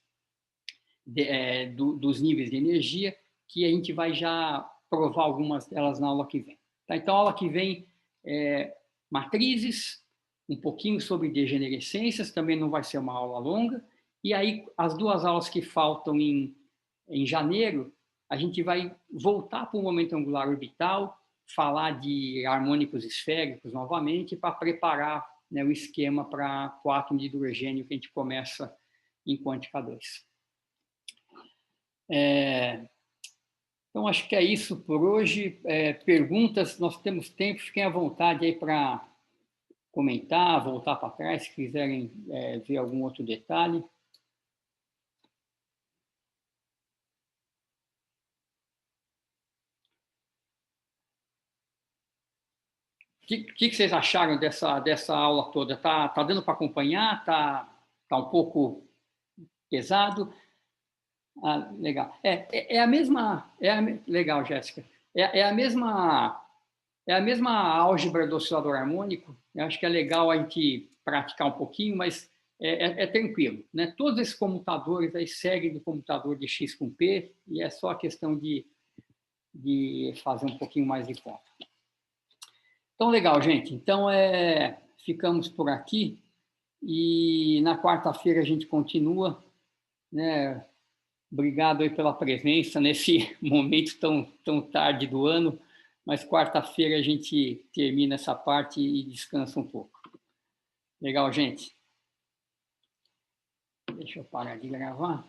dos níveis de energia, que a gente vai já provar algumas delas na aula que vem. Tá? Então, a aula que vem matrizes, um pouquinho sobre degenerescências, também não vai ser uma aula longa, e aí as 2 aulas que faltam em janeiro, a gente vai voltar para o momento angular orbital, falar de harmônicos esféricos novamente, para preparar, né, o esquema para o átomo de hidrogênio que a gente começa em quântica 2. Então, acho que é isso por hoje. Perguntas, nós temos tempo, fiquem à vontade aí para comentar, voltar para trás, se quiserem ver algum outro detalhe. O que vocês acharam dessa aula toda? Tá dando para acompanhar? Tá um pouco pesado? Ah, legal. É a mesma... legal, Jéssica. É a mesma álgebra do oscilador harmônico. Eu acho que é legal a gente praticar um pouquinho, mas é tranquilo, né? Todos esses comutadores aí seguem do comutador de X com P, e é só a questão de fazer um pouquinho mais de conta. Então, legal, gente. Então, ficamos por aqui, e na quarta-feira a gente continua, né? Obrigado aí pela presença nesse momento tão tarde do ano, mas quarta-feira a gente termina essa parte e descansa um pouco. Legal, gente? Deixa eu parar de gravar.